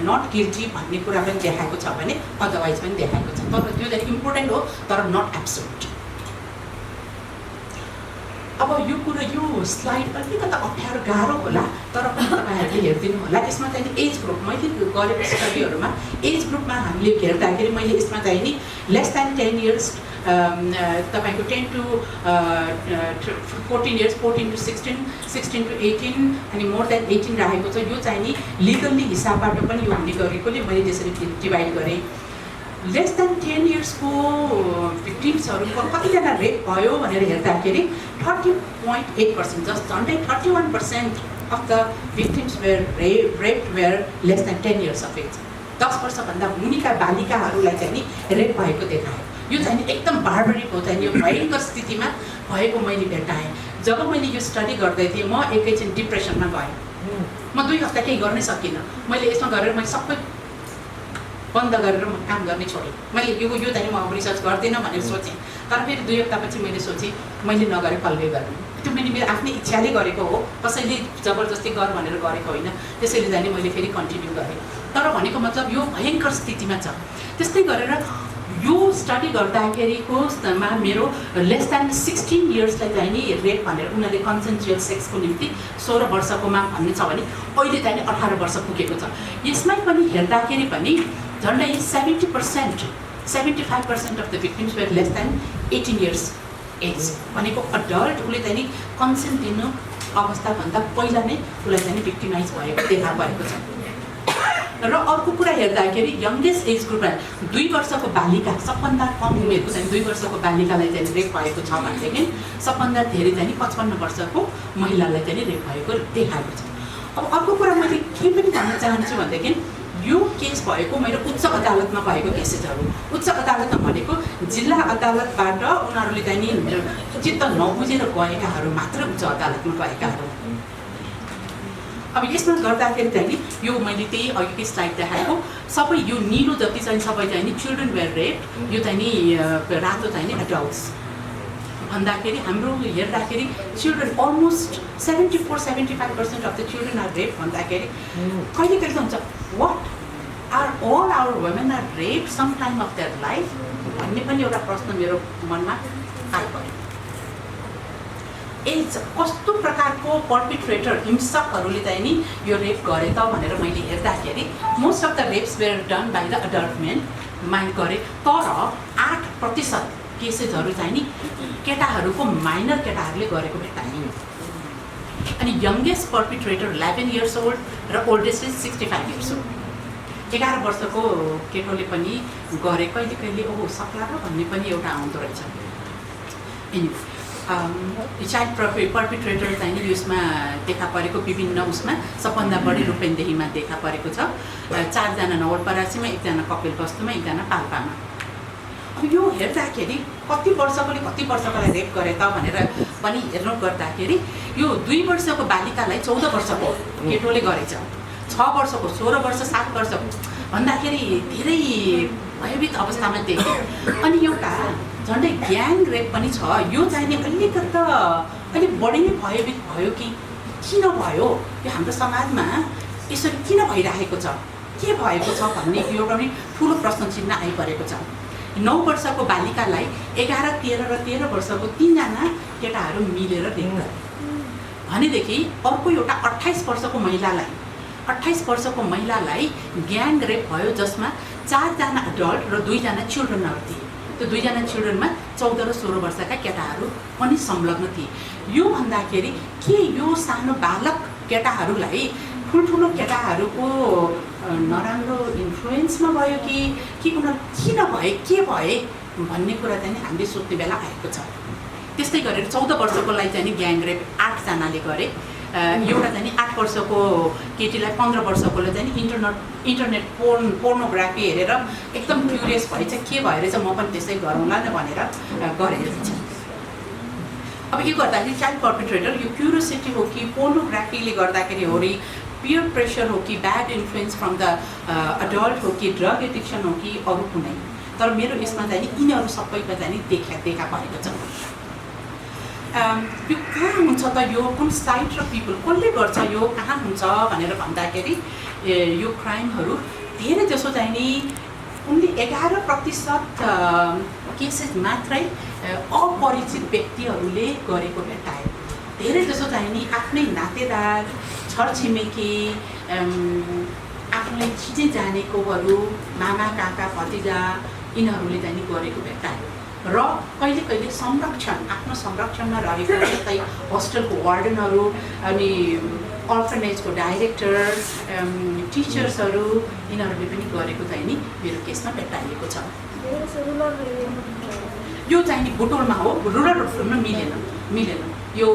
नट गिल्टी भन्ने कुरा पनि देखाएको छ भने अदरवाइज पनि देखाएको छ, तर त्यो चाहिँ इम्पोर्टेन्ट हो तर नट एब्सोल्युट। अब यो कुरा यो स्लाइड अलिकति अप्ठ्यारो गाह्रो होला तर पनि तपाईँहरूले हेरिदिनु होला। यसमा चाहिँ नि एज ग्रुप मैले गरेको स्टडीहरूमा एज ग्रुपमा हामीले हेर्दाखेरि मैले यसमा चाहिँ नि लेस देन 10 इयर्स तपाईँको 10 to 14 इयर्स, 14 to 16, 16 to 18 अनि मोर देन 18 राखेको छ। यो चाहिँ नि लिगल्ली हिसाबबाट पनि यो हुने गरेकोले मैले त्यसरी डिभाइड गरेँ। लेस देन 10 इयर्सको भिक्टिम्सहरूको कतिजना रेप भयो भनेर हेर्दाखेरि 30.8%, जस्ट झन्डै 31% of the victims were raped were less than 10 years of age. 10 वर्षभन्दा मुनिका बालिकाहरूलाई चाहिँ नि रेप भएको देखायो। यो चाहिँ नि एकदम बार्बरिक हो, चाहिँ यो भयङ्कर स्थितिमा भएको मैले भेटाएँ। जब मैले यो स्टडी गर्दै थिएँ म एकैछिन डिप्रेसनमा गएँ। म 2 हप्ता केही गर्नै सकिनँ। मैले यसमा गरेर मैले सबै बन्द गरेर म काम गर्ने छोडेँ। मैले यो चाहिँ म अब रिसर्च गर्दिनँ भनेर सोचेँ तर फेरि 2 हप्तापछि मैले सोचेँ मैले नगरे कल्वे गर्ने। त्यो मैले मेरो आफ्नै इच्छाले गरेको हो, कसैले जबरजस्ती गर भनेर गरेको होइन। त्यसैले चाहिँ मैले फेरि कन्टिन्यू गरेँ। तर भनेको मतलब यो भयङ्कर स्थितिमा छ। त्यस्तै गरेर यो स्टडी गर्दाखेरिको मेरो लेस देन 16 इयर्सलाई चाहिँ नि रेप भनेर उनीहरूले कन्सेन्सुअल सेक्सको निम्ति 16 वर्षकोमा भन्ने छ भने अहिले चाहिँ नि 18 वर्ष पुगेको छ। यसमै पनि हेर्दाखेरि पनि झन्डै 70%, 75% of the victims were less than 18 years age भनेको अडल्ट उसले चाहिँ नि कन्सेन्ट दिनु अवस्थाभन्दा पहिला नै उसलाई चाहिँ नि भिक्टिमाइज भएको देखा भएको छ। र अर्को कुरा हेर्दाखेरि यङ्गेस्ट एज ग्रुपमा 2 वर्षको बालिका सबभन्दा कम उमेरको चाहिँ 2 वर्षको बालिकालाई चाहिँ रेप भएको छ भनेदेखि सबभन्दा धेरै चाहिँ 55 वर्षको महिलालाई चाहिँ रेप भएको देखाएको छ। अब अर्को कुरा मैले के पनि भन्न चाहन्छु भनेदेखि यो केस भएको मेरो उच्च अदालतमा भएको केसेसहरू, उच्च अदालतमा भनेको जिल्ला अदालतबाट उनीहरूले चाहिँ नि चित्त नबुझेर गएकाहरू मात्र उच्च अदालतमा गएकाहरू। अब यसमा गर्दाखेरि चाहिँ नि यो मैले त्यही अघिकै स्लाइड देखाएको सबै यो निलो जति चाहिँ सबै चाहिँ नि चिल्ड्रेन वेयर रेप, यो चाहिँ नि रातो चाहिँ नि एडल्ट्स भन्दाखेरि हाम्रो हेर्दाखेरि children almost 74-75% of the children are rape भन्दाखेरि कहिले कहिले हुन्छ what are all our women are rape some time of their life भन्ने पनि एउटा प्रश्न मेरो मनमा आइपऱ्यो। कस्तो प्रकारको पर्पिट्रेटर हिंसकहरूले चाहिँ नि यो रेप गरे त भनेर मैले हेर्दाखेरि most of the rapes were done by the adult men mind गरे तर 8% केसेसहरू चाहिँ नि केटाहरूको माइनर केटाहरूले गरेको भेटाए। अनि यङ्गेस्ट पर्पिट्रेटर 11 इयर्स ओल्ड र ओल्डेस्ट इज 65 इयर्स ओल्ड। 11 वर्षको केटोले पनि गरे कहिले कहिले ओहो सक्ला र भन्ने पनि एउटा आउँदो रहेछ। चाइल्ड पर्पिट्रेटर चाहिँ नि यसमा देखा परेको विभिन्न उसमा सबभन्दा बढी रूपेन्देहीमा देखा परेको छ। 4 जना नवलपरासीमा, 1 जना कपिलवस्तुमा, 1 जना पाल्पामा। अब यो हेर्दाखेरि कति वर्षकोलाई रेप गरे त भनेर पनि हेर्नु गर्दाखेरि यो 2 वर्षको बालिकालाई 14 वर्षको केटोले गरेछ, 6 वर्षको, 16 वर्ष, 7 वर्षको भन्दाखेरि धेरै भयभीत अवस्थामा देखे। अनि एउटा झन्डै ग्याङ रेप पनि छ। यो चाहिँ नि अलिकति अलिक बढी नै भयभीत भयो कि किन भयो, यो हाम्रो समाजमा यसरी किन भइरहेको छ, के भएको छ भन्ने एउटा पनि ठुलो प्रश्न चिन्ह आइपरेको छ। 9 वर्षको बालिकालाई 11, 13 र 13 वर्षको 3 जना केटाहरू मिलेर रेप गरे भनेदेखि अर्को एउटा 28 वर्षको महिलालाई ग्याङ रेप भयो जसमा 4 जना एडल्ट र 2 जना चिल्ड्रनहरू थिए। त्यो 2 जना चिल्ड्रनमा 14 र 16 वर्षका केटाहरू पनि संलग्न थिए। यो भन्दाखेरि के यो सानो बालक केटाहरूलाई ठुल्ठुलो केटाहरूको नराम्रो इन्फ्लुएन्समा भयो कि उनीहरू किन भए के भए भन्ने कुरा चाहिँ हामीले सोध्ने बेला आएको छ। त्यस्तै गरेर 14 वर्षकोलाई चाहिँ ग्याङ रेप 8 जनाले गरे। एउटा चाहिँ 8 वर्षको केटीलाई 15 वर्षकोले चाहिँ इन्टरनेट पोर्नोग्राफी हेरेर एकदम क्युरियस भएछ के भएर चाहिँ म पनि त्यसै गरौँला न भनेर गरेछ। अब यो गर्दाखेरि चाइल्ड पर्पेट्रेटर यो क्युरियोसिटी हो कि पोर्नोग्राफीले गर्दाखेरि हो कि पियर प्रेसर हो कि bad influence from the adult हो कि ड्रग एडिक्सन हो कि अरू कुनै, तर मेरो यसमा चाहिँ यिनीहरू सबैको चाहिँ देखा परेको छ। यो कहाँ हुन्छ त, यो कुन साइट र पिपल कसले गर्छ, यो कहाँ हुन्छ भनेर भन्दाखेरि यो क्राइमहरू धेरै जसो चाहिँ नि उनले 11% केसेस मात्रै अपरिचित व्यक्तिहरूले गरेको भेटायो। धेरै जसो चाहिँ नि आफ्नै नातेदार, छरछिमेकी, आफूलाई चिने जानेकोहरू, मामा, काका, भतिजा यिनीहरूले चाहिँ गरेको भेटायो। र कहिले कहिले आफ्नो संरक्षणमा रहेको जस्तै होस्टेलको वार्डनहरू अनि अर्फनेजको डाइरेक्टर, टिचर्सहरू यिनीहरूले पनि गरेको चाहिँ नि मेरो केसमा भेटाइएको छ। यो चाहिँ नि बुटोलमा हो, रुरलमा मिलेन। यो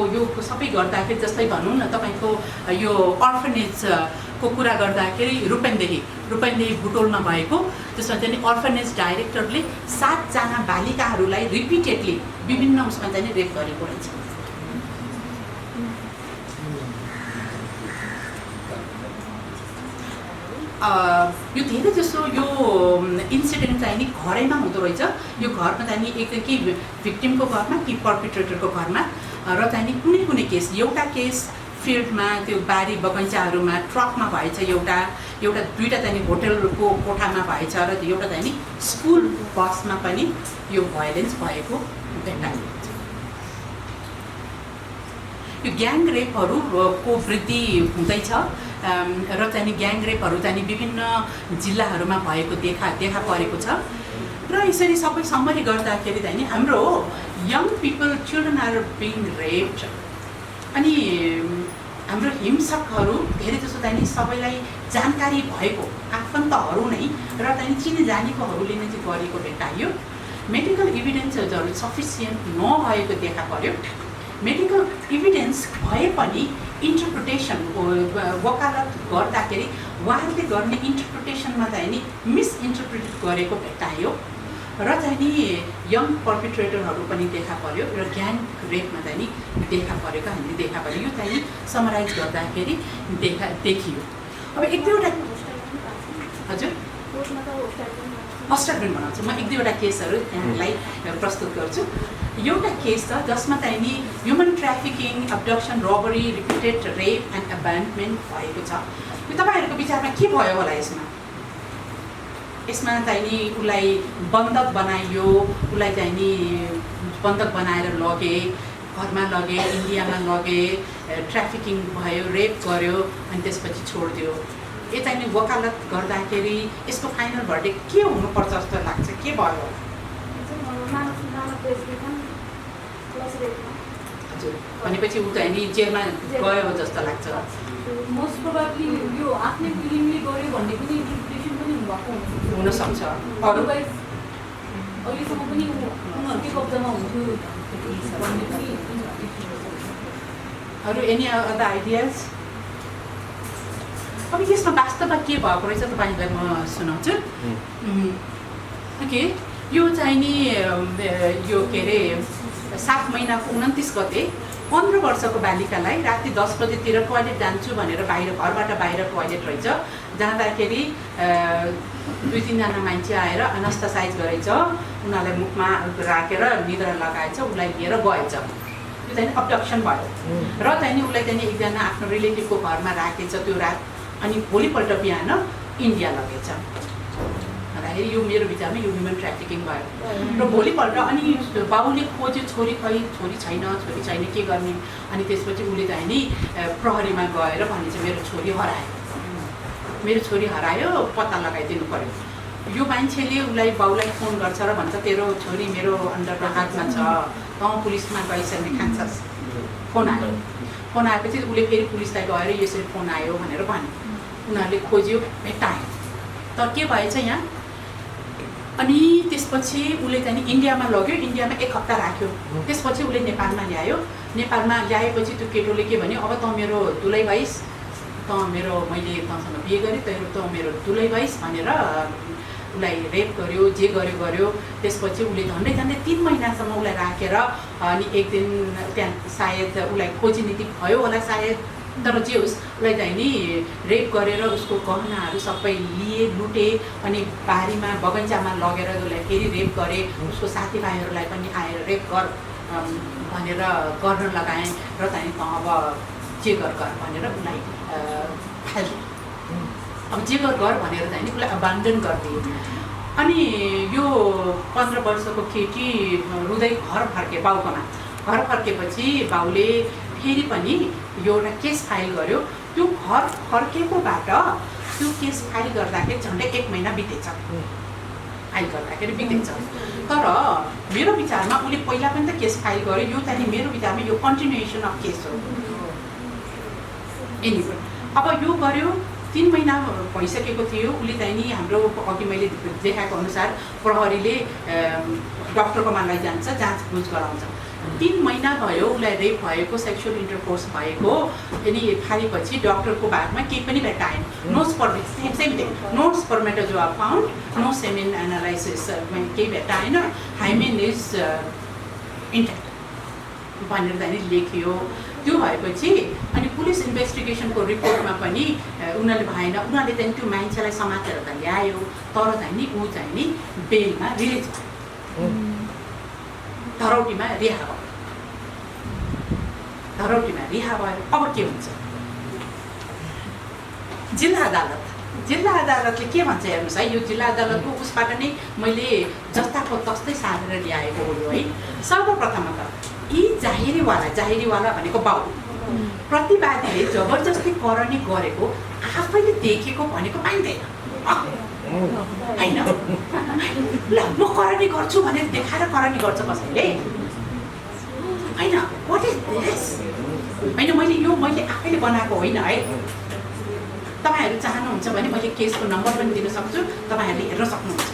सबै गर्दाखेरि जस्तै भनौँ न तपाईँको यो अर्फनेजको कुरा गर्दाखेरि रूपेन्देही बुटोलमा भएको, त्यसमा चाहिँ अर्फनेज डाइरेक्टरले 7 जना बालिकाहरूलाई रिपिटेडली विभिन्न उसमा चाहिँ रेप गरेको रहेछ। यो धेरै जसो यो इन्सिडेन्ट चाहिँ नि घरैमा हुँदो रहेछ। यो घरमा चाहिँ नि एक कि भिक्टिमको घरमा कि पर्पिट्रेटरको घरमा, र चाहिँ नि कुनै केस, एउटा केस फिल्डमा त्यो बारी बगैँचाहरूमा ट्रकमा भएछ, एउटा 2टा चाहिँ नि होटलको कोठामा भएछ, र एउटा चाहिँ नि स्कुल बसमा पनि यो भायोलेन्स भएको भेटाइएको छ। यो ग्याङ रेपहरूको वृद्धि हुँदैछ र चाहिँ नि ग्याङ रेपहरू चाहिँ नि विभिन्न जिल्लाहरूमा भएको देखा परेको छ। र यसरी सबै समरी गर्दाखेरि चाहिँ नि हाम्रो young people, children are being raped. अनि हाम्रो हिंसकहरू धेरै जसो चाहिँ नि सबैलाई जानकारी भएको आफन्तहरू नै र चाहिँ चिने जानेकोहरूले नै चाहिँ गरेको भेटाइयो। मेडिकल इभिडेन्सहरू सफिसियन्ट नभएको देखा पर्यो। मेडिकल इभिडेन्स भए पनि इन्टरप्रिटेसन वकालत गर्दाखेरि उहाँहरूले गर्ने इन्टरप्रिटेसनमा चाहिँ नि मिसइन्टरप्रिट गरेको भेटाइयो। र चाहिँ नि यङ पर्पिट्रेटरहरू पनि देखा पर्यो र ग्याङ रेपमा चाहिँ नि देखा परेको हामीले देखा पर्यो। यो चाहिँ समराइज गर्दाखेरि देखियो। अब 1-2वटा हजुर हस्टेल पनि बनाउँछु म। 1-2वटा केसहरू यहाँलाई प्रस्तुत गर्छु। एउटा केस छ जसमा चाहिँ नि human trafficking, abduction, robbery, repeated rape and abandonment भएको छ। यो तपाईँहरूको विचारमा के भयो होला यसमा चाहिँ नि उसलाई बन्धक बनाइयो, उसलाई चाहिँ नि बन्धक बनाएर लगे, घरमा लगे, इन्डियामा लगे, ट्राफिकिङ भयो, रेप गर्यो अनि त्यसपछि छोडिदियो। यो चाहिँ नि वकालत गर्दाखेरि यसको फाइनल भर्डिक्ट के हुनुपर्छ जस्तो लाग्छ, के भयो? हजुर, भनेपछि ऊ चाहिँ नि जेलमा गयो जस्तो लाग्छ। मोस्ट प्रोबेबली यो आफ्नै फिलिङले गर्यो भन्ने पनि इन्टरप्रिटेसन पनि हुनसक्छ। अहिलेसम्म पनि उनीहरूकै कब्जामा हुन्थ्यो भन्ने पनि। अरू एनी अदर आइडियाज? अब यसमा वास्तवमा के भएको रहेछ तपाईँलाई म सुनाउँछु। ओके, यो चाहिँ नि यो के अरे 7 महिनाको 29 गते 15 वर्षको बालिकालाई राति 10 बजेतिर टोयलेट जान्छु भनेर घरबाट बाहिर टोयलेट रहेछ, जाँदाखेरि 2-3 जना मान्छे आएर अनस्थासाइज गरेछ, उनीहरूलाई मुखमा राखेर निद्रा लगाएछ, उसलाई लिएर गएछ। यो चाहिँ अब्डक्सन भयो। र चाहिँ नि उसलाई चाहिँ एकजना आफ्नो रिलेटिभको घरमा राखेछ त्यो रात, अनि भोलिपल्ट बिहान इन्डिया लगेछ। गर्दाखेरि यो मेरो विचारमा यो ह्युमन ट्राफिकिङ भयो। र भोलिपल्ट अनि बाबुले खोज्यो छोरी खै छोरी छैन के गर्ने। अनि त्यसपछि उसले चाहिँ नि प्रहरीमा गएर भने चाहिँ मेरो छोरी हरायो पत्ता लगाइदिनु पर्यो। यो मान्छेले उसलाई बाउलाई फोन गर्छ र भन्छ तेरो छोरी मेरो अन्डरको हातमा छ, तँ पुलिसमा गइसक्ने खान्छस्। फोन आएपछि उसले फेरि पुलिसलाई गएर यसरी फोन आयो भनेर भन्यो। उनीहरूले खोज्यो भेट्टायो तर के भएछ यहाँ। अनि त्यसपछि उसले चाहिँ नि इन्डियामा लग्यो, इन्डियामा 1 हप्ता राख्यो। त्यसपछि उसले नेपालमा ल्यायो। नेपालमा ल्याएपछि त्यो केटोले के भन्यो, अब तँ मेरो दुलै भइस्, मैले तँसँग बिहे गरेँ, तँ मेरो दुलै भइस् भनेर उसलाई रेप गर्यो, जे गर्यो। त्यसपछि उसले झन्डै 3 महिनासम्म उसलाई राखेर अनि एक दिन त्यहाँ सायद उसलाई खोजी नीति भयो होला सायद, तर जे होस् उसलाई चाहिँ नि रेप गरेर उसको गहनाहरू सबै लिए, लुटे। अनि बारीमा बगैँचामा लगेर उसलाई फेरि रेप गरे। उसको साथीभाइहरूलाई पनि आएर रेप गर भनेर गर्न लगाएँ र चाहिँ अब जे गर भनेर उसलाई फाल्दिए। अब जे गर भनेर चाहिँ नि उसलाई अबान्डन गरिदिए। अनि यो 15 वर्षको केटी रुँदै घर फर्के बाउकोमा। घर फर्केपछि बाउले फेरि पनि एउटा केस फाइल गर्यो। त्यो घर फर्केकोबाट त्यो केस फाइल गर्दाखेरि झन्डै 1 महिना बितेछ। फाइल गर्दाखेरि बितेछ। तर मेरो विचारमा उसले पहिला पनि त केस फाइल गर्यो। यो चाहिँ मेरो विचारमा यो कन्टिन्युएसन अफ केस हो। एनिवे अब यो गर्यो 3 महिना भइसकेको थियो। उसले चाहिँ नि हाम्रो अघि मैले देखाएको अनुसार प्रहरीले डक्टरकोमा लैजान्छ, जाँचबुझ गराउँछ। 3 महिना भयो उसलाई रेप भएको, सेक्सुअल इन्टरकोर्स भएको। अनि फालेपछि डक्टरको बादमा केही पनि भेट्टाएन। No no spermatozoa found, no semen analysis, केही भेट्टाएन। हाइमेन इज इन्ट्याक्ट भनेर चाहिँ लेखियो। त्यो भएपछि अनि पुलिस इन्भेस्टिगेसनको रिपोर्टमा पनि उनीहरूले भएन। उनीहरूले चाहिँ त्यो मान्छेलाई समातेर त ल्यायो, तर चाहिँ नि ऊ चाहिँ नि बेलमा रिलिज भयो, धरौटीमा रिहा भयो। अब के हुन्छ? जिल्ला अदालतले के भन्छ हेर्नुहोस् है। यो जिल्ला अदालतको उसबाट नै मैले जस्ताको तस्तै सारेर ल्याएको हो है। सर्वप्रथम त यी जाहिरीवाला भनेको बाउ प्रतिवादीले जबरजस्ती करणी गरेको आफैले देखेको भनेको पाइँदैन होइन। ल म करणी गर्छु भनेर देखाएर करणी गर्छ कसैले होइन। वाट इज दिस होइन। मैले आफैले बनाएको होइन है। तपाईँहरू चाहनुहुन्छ भने मैले केसको नम्बर पनि दिन सक्छु, तपाईँहरूले हेर्न सक्नुहुन्छ।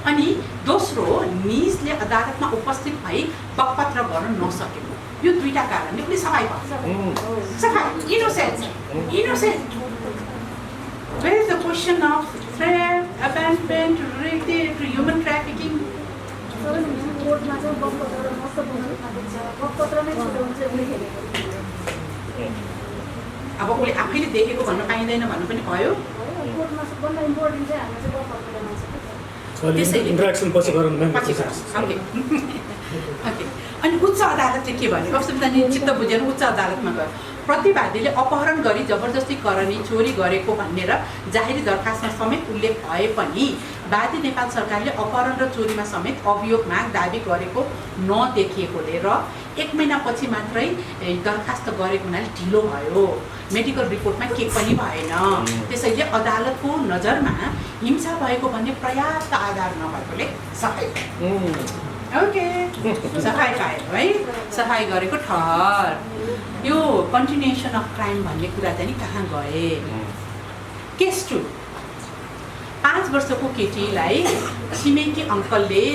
अनि दोस्रो, निजले अदालतमा उपस्थित भई बकपत्र गर्न नसकेको, यो 2टा कारणले पनि सफाइ पाउँछ। सफाइ innocent. Where is the question of theft, abandonment, rape, human trafficking? कोर्टमा चाहिँ बकपत्र मस्त बनाउनु थालेको छ। बकपत्र नै छोटो हुन्छ उसले हेरेको। अब उसले आफैले देखेको भन्न पाइँदैन भन्नु पनि भयो। कोर्टमा सबभन्दा इम्पोर्टेन्ट चाहिँ हाम्रो चाहिँ बकपत्रमा छ। इन्ट्रेक्सन पछि गरौँ न। ओके। अनि उच्च अदालतले के भन्यो? अब नि चित्त बुझेर उच्च अदालतमा गयो। प्रतिवादीले अपहरण गरी जबरजस्ती करणी चोरी गरेको भनेर जाहेरी दरखास्तमा समेत उल्लेख भए पनि वादी नेपाल सरकारले अपहरण र चोरीमा समेत अभियोगमा दाबी गरेको नदेखिएकोले र 1 महिनापछि मात्रै दरखास्त गरेको हुनाले ढिलो भयो। मेडिकल रिपोर्टमा के पनि भएन। त्यसैले अदालतको नजरमा हिंसा भएको भन्ने पर्याप्त आधार नभएकोले सफाइ ओके सफाइ पायो है। सफाइ गरेको ठहर। यो कन्टिन्युएसन अफ क्राइम भन्ने कुरा चाहिँ कहाँ गए? केस 2 5 वर्षको केटीलाई छिमेकी अङ्कलले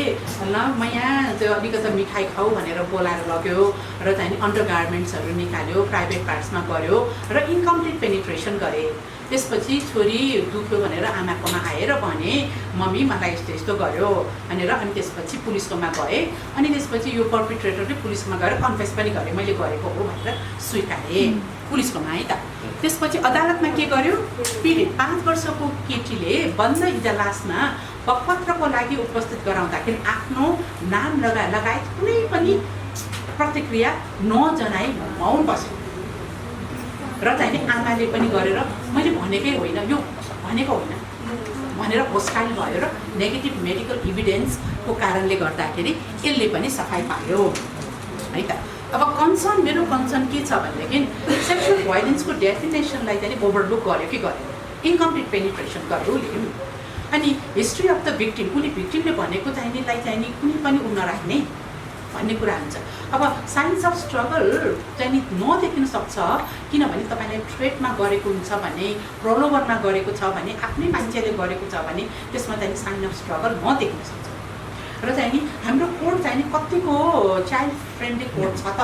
ल म यहाँ त्यो अलिकति मिठाई खाऊ भनेर बोलाएर लग्यो र चाहिँ अन्डर गार्मेन्ट्सहरू निकाल्यो, प्राइभेट पार्ट्समा गऱ्यो र इन्कम्प्लिट पेनिट्रेसन गरे। त्यसपछि छोरी दुख्यो भनेर आमाकोमा आएर भने मम्मी मलाई यस्तो यस्तो गर्यो भनेर। अनि त्यसपछि पुलिसकोमा गए। अनि त्यसपछि यो पर्पिट्रेटरले पुलिसमा गएर कन्फेस पनि गरे, मैले गरेको हो भनेर स्वीकारे पुलिसकोमा है त। त्यसपछि अदालतमा के गर्यो? पीडित 5 वर्षको केटीले बन्द इजलासमा बकपत्रको लागि उपस्थित गराउँदाखेरि आफ्नो नाम लगायत कुनै पनि प्रतिक्रिया नजनाई मौन बस्यो र चाहिँ आमाले पनि गरेर मैले भनेकै होइन, यो भनेको होइन, भनेर होस्टाइल भयो र नेगेटिभ मेडिकल इभिडेन्सको कारणले गर्दाखेरि यसले पनि सफाइ पायो है त। अब कन्सर्न मेरो कन्सर्न के छ भनेदेखि सेक्सुअल भायोलेन्सको डेफिनेसनलाई चाहिँ ओभरलुक गर्यो कि गर्यो, इन्कम्प्लिट पेनिट्रेसन गर्यो उसले। अनि हिस्ट्री अफ द भिक्टिम, उसले भिक्टिमले भनेको चाहिनेलाई चाहिँ नि कुनै पनि उ नराख्ने भन्ने कुरा हुन्छ। अब साइन्स अफ स्ट्रगल चाहिँ नि नदेखिन सक्छ, किनभने तपाईँलाई थ्रेटमा गरेको हुन्छ भने, प्रलोभनमा गरेको छ भने, आफ्नै मान्छेले गरेको छ भने त्यसमा चाहिँ साइन अफ स्ट्रगल नदेखिन सक्छ। र चाहिँ नि हाम्रो कोड चाहिँ नि कतिको चाइल्ड फ्रेन्डली कोड छ त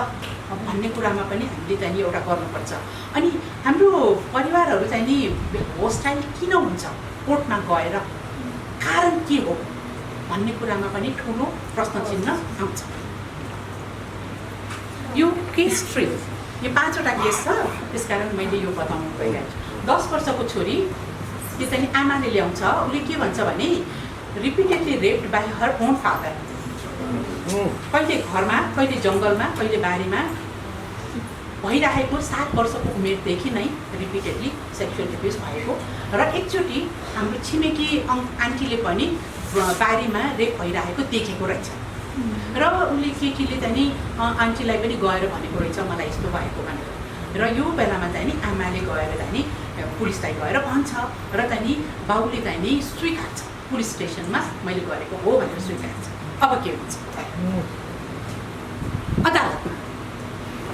भन्ने कुरामा पनि हामीले चाहिँ नि एउटा गर्नुपर्छ। अनि हाम्रो परिवारहरू चाहिँ नि होस्टाइल किन हुन्छ कोर्टमा गएर, कारण के हो भन्ने कुरामा पनि ठुलो प्रश्न चिन्ह आउँछ। यो केस ट्री, यो 5वटा केस छ, त्यसकारण मैले यो बताउनु गइरहेको छु। 10 वर्षको छोरी, त्यो चाहिँ आमाले ल्याउँछ, उसले के भन्छ भने repeatedly raped by her own father. कहिले घरमा, कहिले जङ्गलमा, कहिले बारीमा भइरहेको 7 वर्षको उमेरदेखि नै रिपिटेडली सेक्सुअल एब्युज भएको। र एकचोटि हाम्रो छिमेकी आन्टीले पनि बारीमा रेप भइरहेको देखेको रहेछ। र उसले केटीले चाहिँ नि आन्टीलाई पनि गएर भनेको रहेछ मलाई यस्तो भएको भनेर। र यो बेलामा चाहिँ नि आमाले गएर चाहिँ नि पुलिसलाई गएर भन्छ र चाहिँ नि बाउले चाहिँ नि स्वीकार्छ, पुलिस स्टेसनमा मैले गरेको हो भनेर स्वीकार्छ। अब के हुन्छ अदालतमा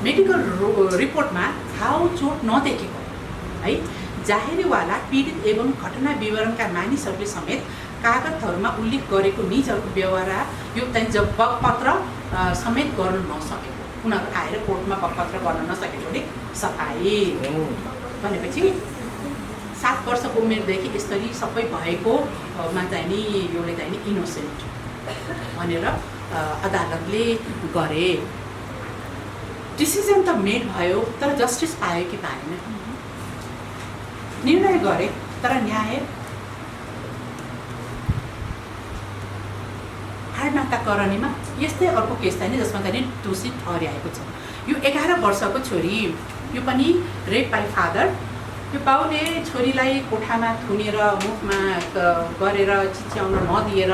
मेडिकल रिपोर्टमा घाउ चोट नदेखेको है, जाहेरीवाला पीडित एवं घटना विवरणका मानिसहरूले समेत कागजहरूमा उल्लेख गरेको निजहरूको व्यवहार यो चाहिँ जब बगपत्र समेत गर्न नसकेको, उनीहरू आएर कोर्टमा बगपत्र गर्न नसकेकोले सफाइ भनेपछि 7 वर्षको उमेरदेखि यसरी सबै भएकोमा चाहिँ नि योले चाहिँ नि इनोसेन्ट भनेर अदालतले गरे। डिसिजन त मेड भयो तर जस्टिस पायो कि पाएन, निर्णय गरे तर न्याय हाडनाताकरणीमा यस्तै अर्को केस चाहिँ जसमा चाहिँ दोषी ठहर्याएको छ। यो 11 वर्षको छोरी, यो पनि रेप बाई फादर। यो बाउले छोरीलाई कोठामा थुनेर मुखमा गरेर चिच्याउन नदिएर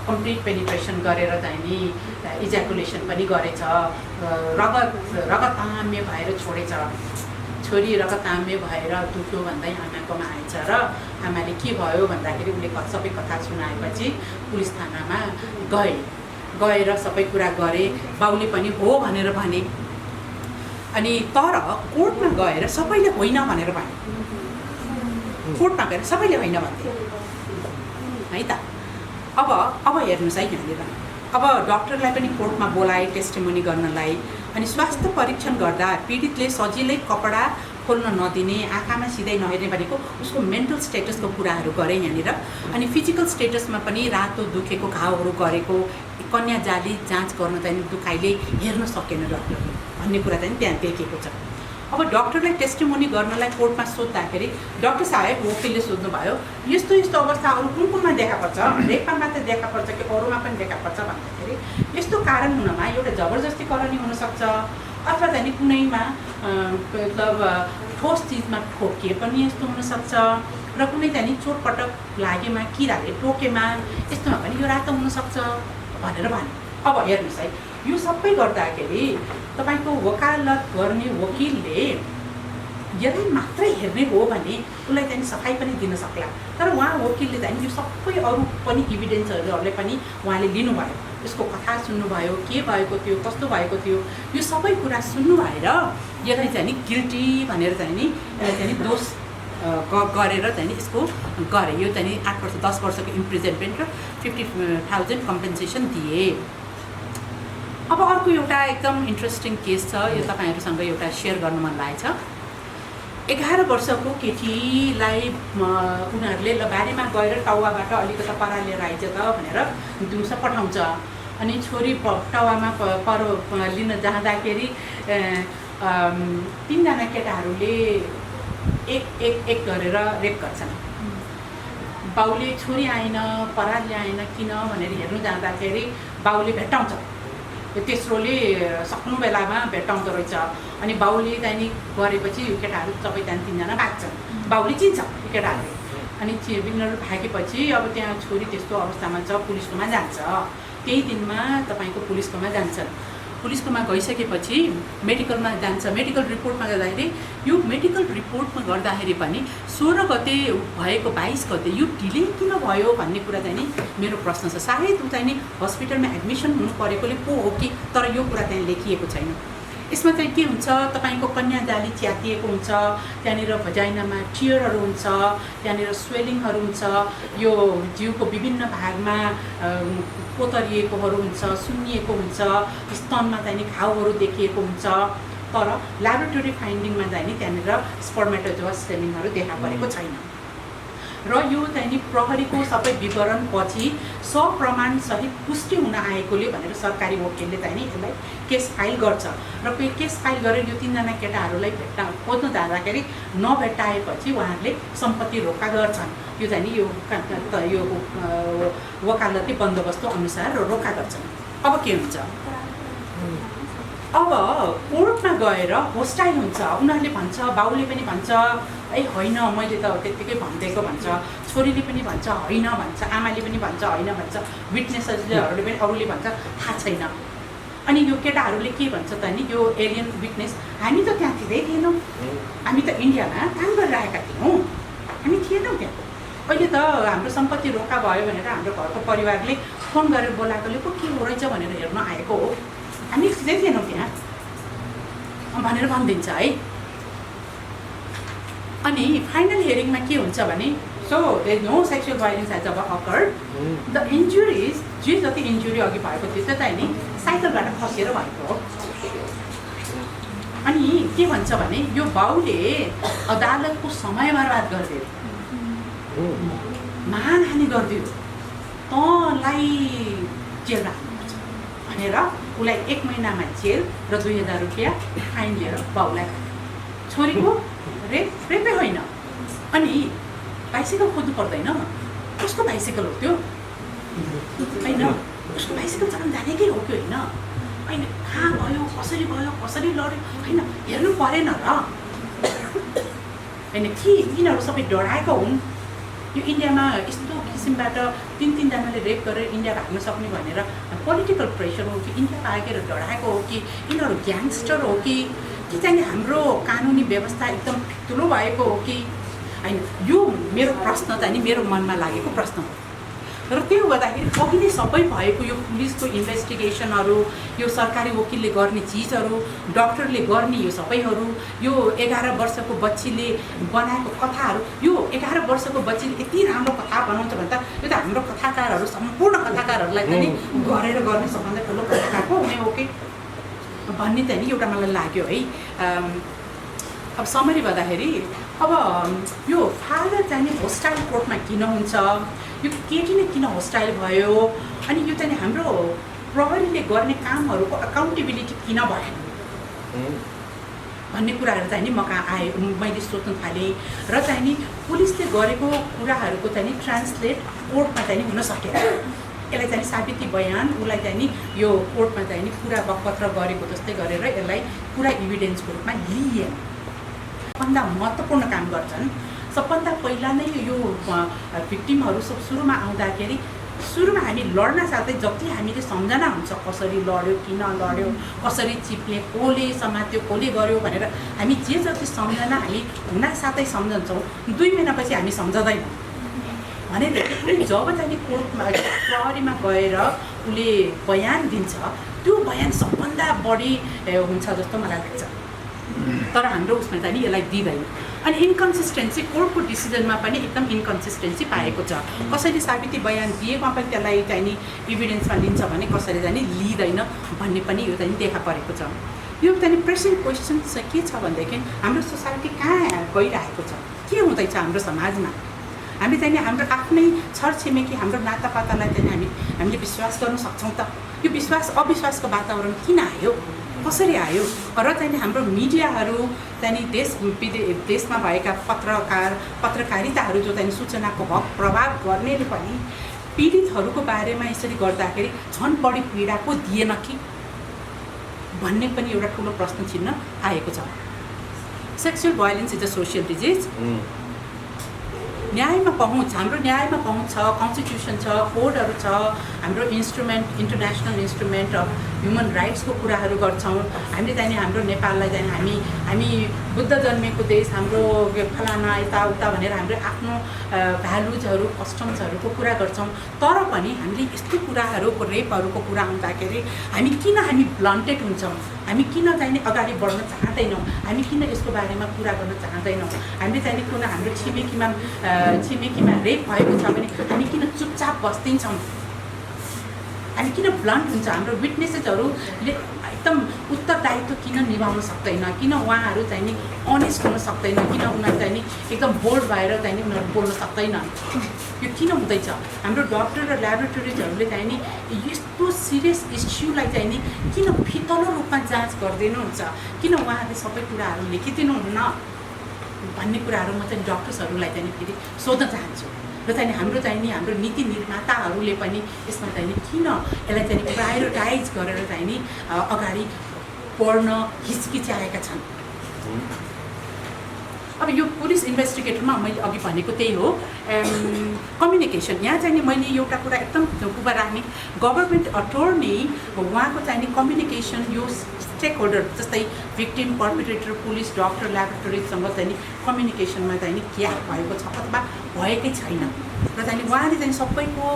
कम्प्लिट पेनिट्रेसन गरेर चाहिँ नि इज्याकुलेसन पनि गरेछ, रगताम्य भएर छोडेछ। छोरी रगताम्य भएर दुख्यो भन्दै आमाकोमा आएछ र आमाले के भयो भन्दाखेरि उसले सबै कथा सुनाएपछि पुलिस थानामा गएर सबै कुरा गरे, बाउले पनि हो भनेर भने। अनि तर कोर्टमा गएर सबैले होइन भनेर भने, कोर्टमा गएर सबैले होइन भन्थे है त। अब हेर्नुहोस् है यहाँनिर, अब डक्टरलाई पनि कोर्टमा बोलाए टेस्टिमोनी गर्नलाई। अनि स्वास्थ्य परीक्षण गर्दा पीडितले सजिलै कपडा खोल्न नदिने, आँखामा सिधै नहेर्ने भनेको उसको मेन्टल स्टेटसको कुराहरू गरे यहाँनिर। अनि फिजिकल स्टेटसमा पनि रातो दुखेको घाउहरू गरेको, कन्या जाली जाँच गर्न चाहिँ दुखाइले हेर्न सकेन डक्टरले भन्ने कुरा चाहिँ त्यहाँ देखेको छ। अब डक्टरलाई टेस्टिमोनी गर्नलाई कोर्टमा सोद्धाखेरि डाक्टर साहेब वकिलले सोध्नुभयो यस्तो यस्तो अवस्थाहरू कुन कुनमा देखा पर्छ, रेपमा मात्रै देखा पर्छ कि अरूमा पनि देखा पर्छ भन्दाखेरि यस्तो कारण हुनमा एउटा जबरजस्तीकरण हुनसक्छ अथवा चाहिँ कुनैमा मतलब ठोस चिजमा ठोकिए पनि यस्तो हुनसक्छ र कुनै चाहिँ चोटपटक लागेमा किराले टोकेमा यस्तोमा पनि यो रातो हुनसक्छ भनेर भने। अब हेर्नुहोस् है, यो सबै गर्दाखेरि तपाईको वकालत गर्ने वकिलले यदि मात्रै हेर्ने हो भने उसलाई चाहिँ सफाइ पनि दिन सक्ला। तर उहाँ वकिलले चाहिँ यो सबै अरू पनि इभिडेन्सहरूले पनि उहाँले लिनुभयो, यसको कथा सुन्नुभयो, के भएको थियो, कस्तो भएको थियो, यो सबै कुरा सुन्नु भएर यसलाई चाहिँ गिल्टी भनेर चाहिँ नि यसलाई चाहिँ दोष गरेर चाहिँ यसको गरे। यो चाहिँ 8 वर्ष 10 वर्षको इम्प्रिजनमेन्ट र 50,000 कम्पेन्सेसन दिए। अब अर्को एउटा एकदम इन्ट्रेस्टिङ केस छ, यो तपाईहरुसँग एउटा शेयर गर्न मन लागेछ। 11 वर्षको केटीलाई उनीहरूले बारीमा गएर टाउवाबाट अलिकति परा लिएर आइज त भनेर दिउँसो पठाउँछ। अनि छोरी टाउवामा परो लिन जाँदाखेरि 3 जना केटाहरूले एक गरेर रेप गर्छन्। बाउले छोरी आएन, परा ल्याएन किन भनेर हेर्नु जाँदाखेरि बाउले भेट्टाउँछ, तेस्रोले सक्नु बेलामा भेट्टाउँदो रहेछ। अनि बाउले चाहिँ गरेपछि यो केटाहरू सबै त्यहाँ 3 जना भाग्छन्। बाउले चिन्छ यो केटाहरूले अनि विघ्नहरू भागेपछि अब त्यहाँ छोरी त्यस्तो अवस्थामा छ, पुलिसकोमा जान्छ। त्यही दिनमा तपाईँको पुलिसकोमा जान्छन्। पुलिसकोमा गइसकेपछि मेडिकलमा जान्छ। मेडिकल रिपोर्टमा गर्दाखेरि यो मेडिकल रिपोर्टमा गर्दाखेरि पनि 16 गते भएको 22 गते यो डिले किन भयो भन्ने कुरा चाहिँ नि मेरो प्रश्न छ। सायद ऊ चाहिँ नि हस्पिटलमा एडमिसन हुनु परेकोले पो हो कि, तर यो कुरा त्यहाँ लेखिएको छैन। यसमा चाहिँ के हुन्छ, तपाईँको कन्यादाली च्यातिएको हुन्छ, त्यहाँनिर भजाइनामा टियरहरू हुन्छ, त्यहाँनिर स्वेलिङहरू हुन्छ, यो जिउको विभिन्न भागमा कोतरिएकोहरू हुन्छ, सुन्निएको हुन्छ, स्तनमा चाहिँ नि घाउहरू देखिएको हुन्छ। तर ल्याबोरेटरी फाइन्डिङमा चाहिँ नि त्यहाँनिर स्पर्मेटोजोआ स्वेलिङहरू देखा परेको छैन। र यो चाहिँ नि प्रहरीको सबै विवरण पछि सप्रमाण सहित पुष्टि हुन आएकोले भनेर सरकारी वकिलले चाहिँ नि यसलाई केस फाइल गर्छ। र केस फाइल गरेर यो 3 जना केटाहरूलाई खोज्न जाँदाखेरि नभेट्टाएपछि उहाँहरूले सम्पत्ति रोका गर्छन्। यो चाहिँ नि यो वकालती बन्दोबस्त अनुसार रोका गर्छन्। अब के हुन्छ, अब कोर्टमा गएर होस्टाइल हुन्छ। उनीहरूले भन्छ, बाउले पनि भन्छ ए होइन मैले त त्यत्तिकै भनिदिएको भन्छ, छोरीले पनि भन्छ होइन भन्छ, आमाले पनि भन्छ होइन भन्छ, विटनेसहरूले पनि अरूले भन्छ थाहा छैन। अनि यो केटाहरूले के भन्छ त नि, यो एलियन विटनेस, हामी त त्यहाँतिरै थिएनौँ, हामी त इन्डियामा काम गरिरहेका थियौँ, हामी थिएनौँ त्यहाँ। अहिले त हाम्रो सम्पत्ति रोका भयो भनेर हाम्रो घरको परिवारले फोन गरेर बोलाएकोले पो के हो रहेछ भनेर हेर्न आएको हो, हामी थिँदै थिएनौँ त्यहाँ भनेर भनिदिन्छ है। अनि फाइनल हियरिङमा के हुन्छ भने, so there no sexual violence as a occurred, the injuries जे जति इन्जुरी अघि भएको थियो त्यो चाहिँ नि साइकलबाट खसेर भएको हो। अनि के भन्छ भने यो बाउले अदालतको समय बर्बाद गरिदियो, मानहानि गरिदियो, तँलाई जेल राख्नुपर्छ भनेर उसलाई 1 महिनामा जेल र 2000 रुपियाँ फाइन लिएर बाउलाई। छोरीको रेपै होइन। अनि बाइसाइकल खोज्नु पर्दैन, कसको बाइसाइकल हो त्यो होइन, उसको बाइसाइकल चलाउनु जानेकै हो कि होइन, होइन कहाँ भयो, कसरी लड्यो होइन, हेर्नु परेन र होइन कि यिनीहरू सबै डराएका हुन्। यो इन्डियामा यस्तो किसिमबाट 3 जनाले रेप गरेर इन्डिया भाग्न सक्ने भनेर पोलिटिकल प्रेसर हो कि इन्डिया भागेर डराएको हो कि यिनीहरू ग्याङ्स्टर हो कि चाहिँ हाम्रो कानुनी व्यवस्था एकदम ठुलो भएको हो कि होइन, यो मेरो प्रश्न चाहिँ नि मेरो मनमा लागेको प्रश्न हो। र त्यो गर्दाखेरि अघि नै सबै भएको यो पुलिसको इन्भेस्टिगेसनहरू, यो सरकारी वकिलले गर्ने चिजहरू, डक्टरले गर्ने यो सबैहरू, यो 11 वर्षको बच्चीले बनाएको कथाहरू, यो 11 वर्षको बच्चीले यति राम्रो कथा बनाउँछ भने त यो त हाम्रो कथाकारहरू सम्पूर्ण कथाकारहरूलाई पनि गरेर गर्ने सबभन्दा ठुलो कथाकारको हुने हो कि भन्ने चाहिँ नि एउटा मलाई लाग्यो है। अब समरी भन्दाखेरि अब यो फादर चाहिँ नि होस्टाइल कोर्टमा किन हुन्छ, यो केटी नै किन होस्टाइल भयो, अनि यो चाहिँ हाम्रो प्रहरीले गर्ने कामहरूको अकाउन्टेबिलिटी किन भएन भन्ने कुराहरू चाहिँ नि म कहाँ आए, मैले सोच्न थालेँ। र चाहिँ नि पुलिसले गरेको कुराहरूको चाहिँ नि ट्रान्सलेट कोर्टमा चाहिँ नि हुन सकेन। यसलाई चाहिँ साबिती बयान उसलाई चाहिँ नि यो कोर्टमा चाहिँ नि पुरा बकपत्र गरेको जस्तै गरेर यसलाई पुरा इभिडेन्सको रूपमा लिएन। सबभन्दा महत्त्वपूर्ण काम गर्छन्। सबभन्दा पहिला नै यो भिक्टिमहरू सब सुरुमा आउँदाखेरि सुरुमा हामी लड्न साथै जति हामीले सम्झना हुन्छ, कसरी लड्यो, किन लड्यो, कसरी चिप्ले, कसले समात्यो, कसले गर्यो भनेर हामी जे जति सम्झना हामी हुनासाथै सम्झन्छौँ, 2 महिनापछि हामी सम्झँदैनौँ भनेर जब चाहिँ कोर्टमा प्रहरीमा गएर उसले बयान दिन्छ, त्यो बयान सबभन्दा बढी हुन्छ जस्तो मलाई लाग्छ। तर हाम्रो उसमा चाहिँ नि यसलाई दिँदैन। अनि इन्कन्सिस्टेन्सी कोर्टको डिसिजनमा पनि एकदम इन्कन्सिस्टेन्सी पाएको छ। कसैले साबिती बयान दिएमा पनि त्यसलाई चाहिँ नि इभिडेन्समा लिन्छ भने कसैले चाहिँ नि लिँदैन भन्ने पनि यो चाहिँ देखा परेको छ। यो चाहिँ नि प्रेसिङ क्वेसन चाहिँ के छ भनेदेखि हाम्रो सोसाइटी कहाँ गइरहेको छ, के हुँदैछ हाम्रो समाजमा। हामी चाहिँ नि हाम्रो आफ्नै छरछिमेकी हाम्रो नातापातालाई चाहिँ हामीले विश्वास गर्न सक्छौँ त। यो विश्वास अविश्वासको वातावरण किन आयो, कसरी आयो? र चाहिँ नि हाम्रो मिडियाहरू चाहिँ नि देशमा भएका पत्रकारिताहरू जो चाहिँ सूचनाको हक प्रभाव गर्नेले पनि पीडितहरूको बारेमा यसरी गर्दाखेरि झन् बढी पीडा पो दिएन कि भन्ने पनि एउटा ठुलो प्रश्न चिन्ह आएको छ। Sexual violence is a social disease. न्यायमा पहुँच हाम्रो न्यायमा पहुँच छ, कन्स्टिट्युसन छ, कोडहरू छ, हाम्रो इन्टरनेसनल इन्स्ट्रुमेन्ट अफ ह्युमन राइट्सको कुराहरू गर्छौँ। हामीले चाहिँ हाम्रो नेपाललाई चाहिँ हामी बुद्ध जन्मेको देश, हाम्रो फलाना यताउता भनेर हाम्रो आफ्नो भ्यालुजहरू कस्टम्सहरूको कुरा गर्छौँ। तर पनि हामीले यस्तो कुराहरूको रेपहरूको कुरा आउँदाखेरि हामी ब्लन्टेड हुन्छौँ, हामी किन चाहिँ अगाडि बढ्न चाहँदैनौँ, हामी किन यसको बारेमा कुरा गर्न चाहँदैनौँ, हामीले चाहिँ कुन हाम्रो छिमेकीमा रेप भएको छ भने हामी किन चुपचाप बस्दिन्छौँ, हामी किन ब्लन्ट हुन्छ, हाम्रो विटनेसेसहरूले एकदम उत्तरदायित्व किन निभाउन सक्दैन, किन उहाँहरू चाहिँ नि अनेस्ट हुन सक्दैन, किन उनीहरू चाहिँ नि एकदम बोल्ड भएर चाहिँ नि उनीहरू बोल्न सक्दैन, यो किन हुँदैछ? हाम्रो डक्टर र ल्याबोरेटोरिजहरूले चाहिँ नि यस्तो सिरियस इस्युलाई चाहिँ नि किन फितलो रूपमा जाँच गरिदिनुहुन्छ, किन उहाँहरूले सबै कुराहरू लेखिदिनुहुन्न भन्ने कुराहरू म चाहिँ डक्टर्सहरूलाई चाहिँ फेरि सोध्न चाहन्छु। र चाहिँ हाम्रो नीति निर्माताहरूले पनि यसमा चाहिँ किन यसलाई चाहिँ प्रायोरिटाइज गरेर चाहिँ नि अगाडि बढ्न हिचकिचाएका छन्। अब यो पुलिस इन्भेस्टिगेटरमा मैले अघि भनेको त्यही हो, कम्युनिकेसन। यहाँ चाहिँ नि मैले एउटा कुरा एकदम टुप्पा राख्ने, गभर्मेन्ट अटर्नी उहाँको चाहिँ नि कम्युनिकेसन यो स्टेक होल्डर जस्तै भिक्टिम, पर्पिट्रेटर, पुलिस, डक्टर, ल्याबोरेटोरीसँग चाहिँ नि कम्युनिकेसनमा चाहिँ नि क्या भएको छ अथवा भएकै छैन। र चाहिँ उहाँले चाहिँ सबैको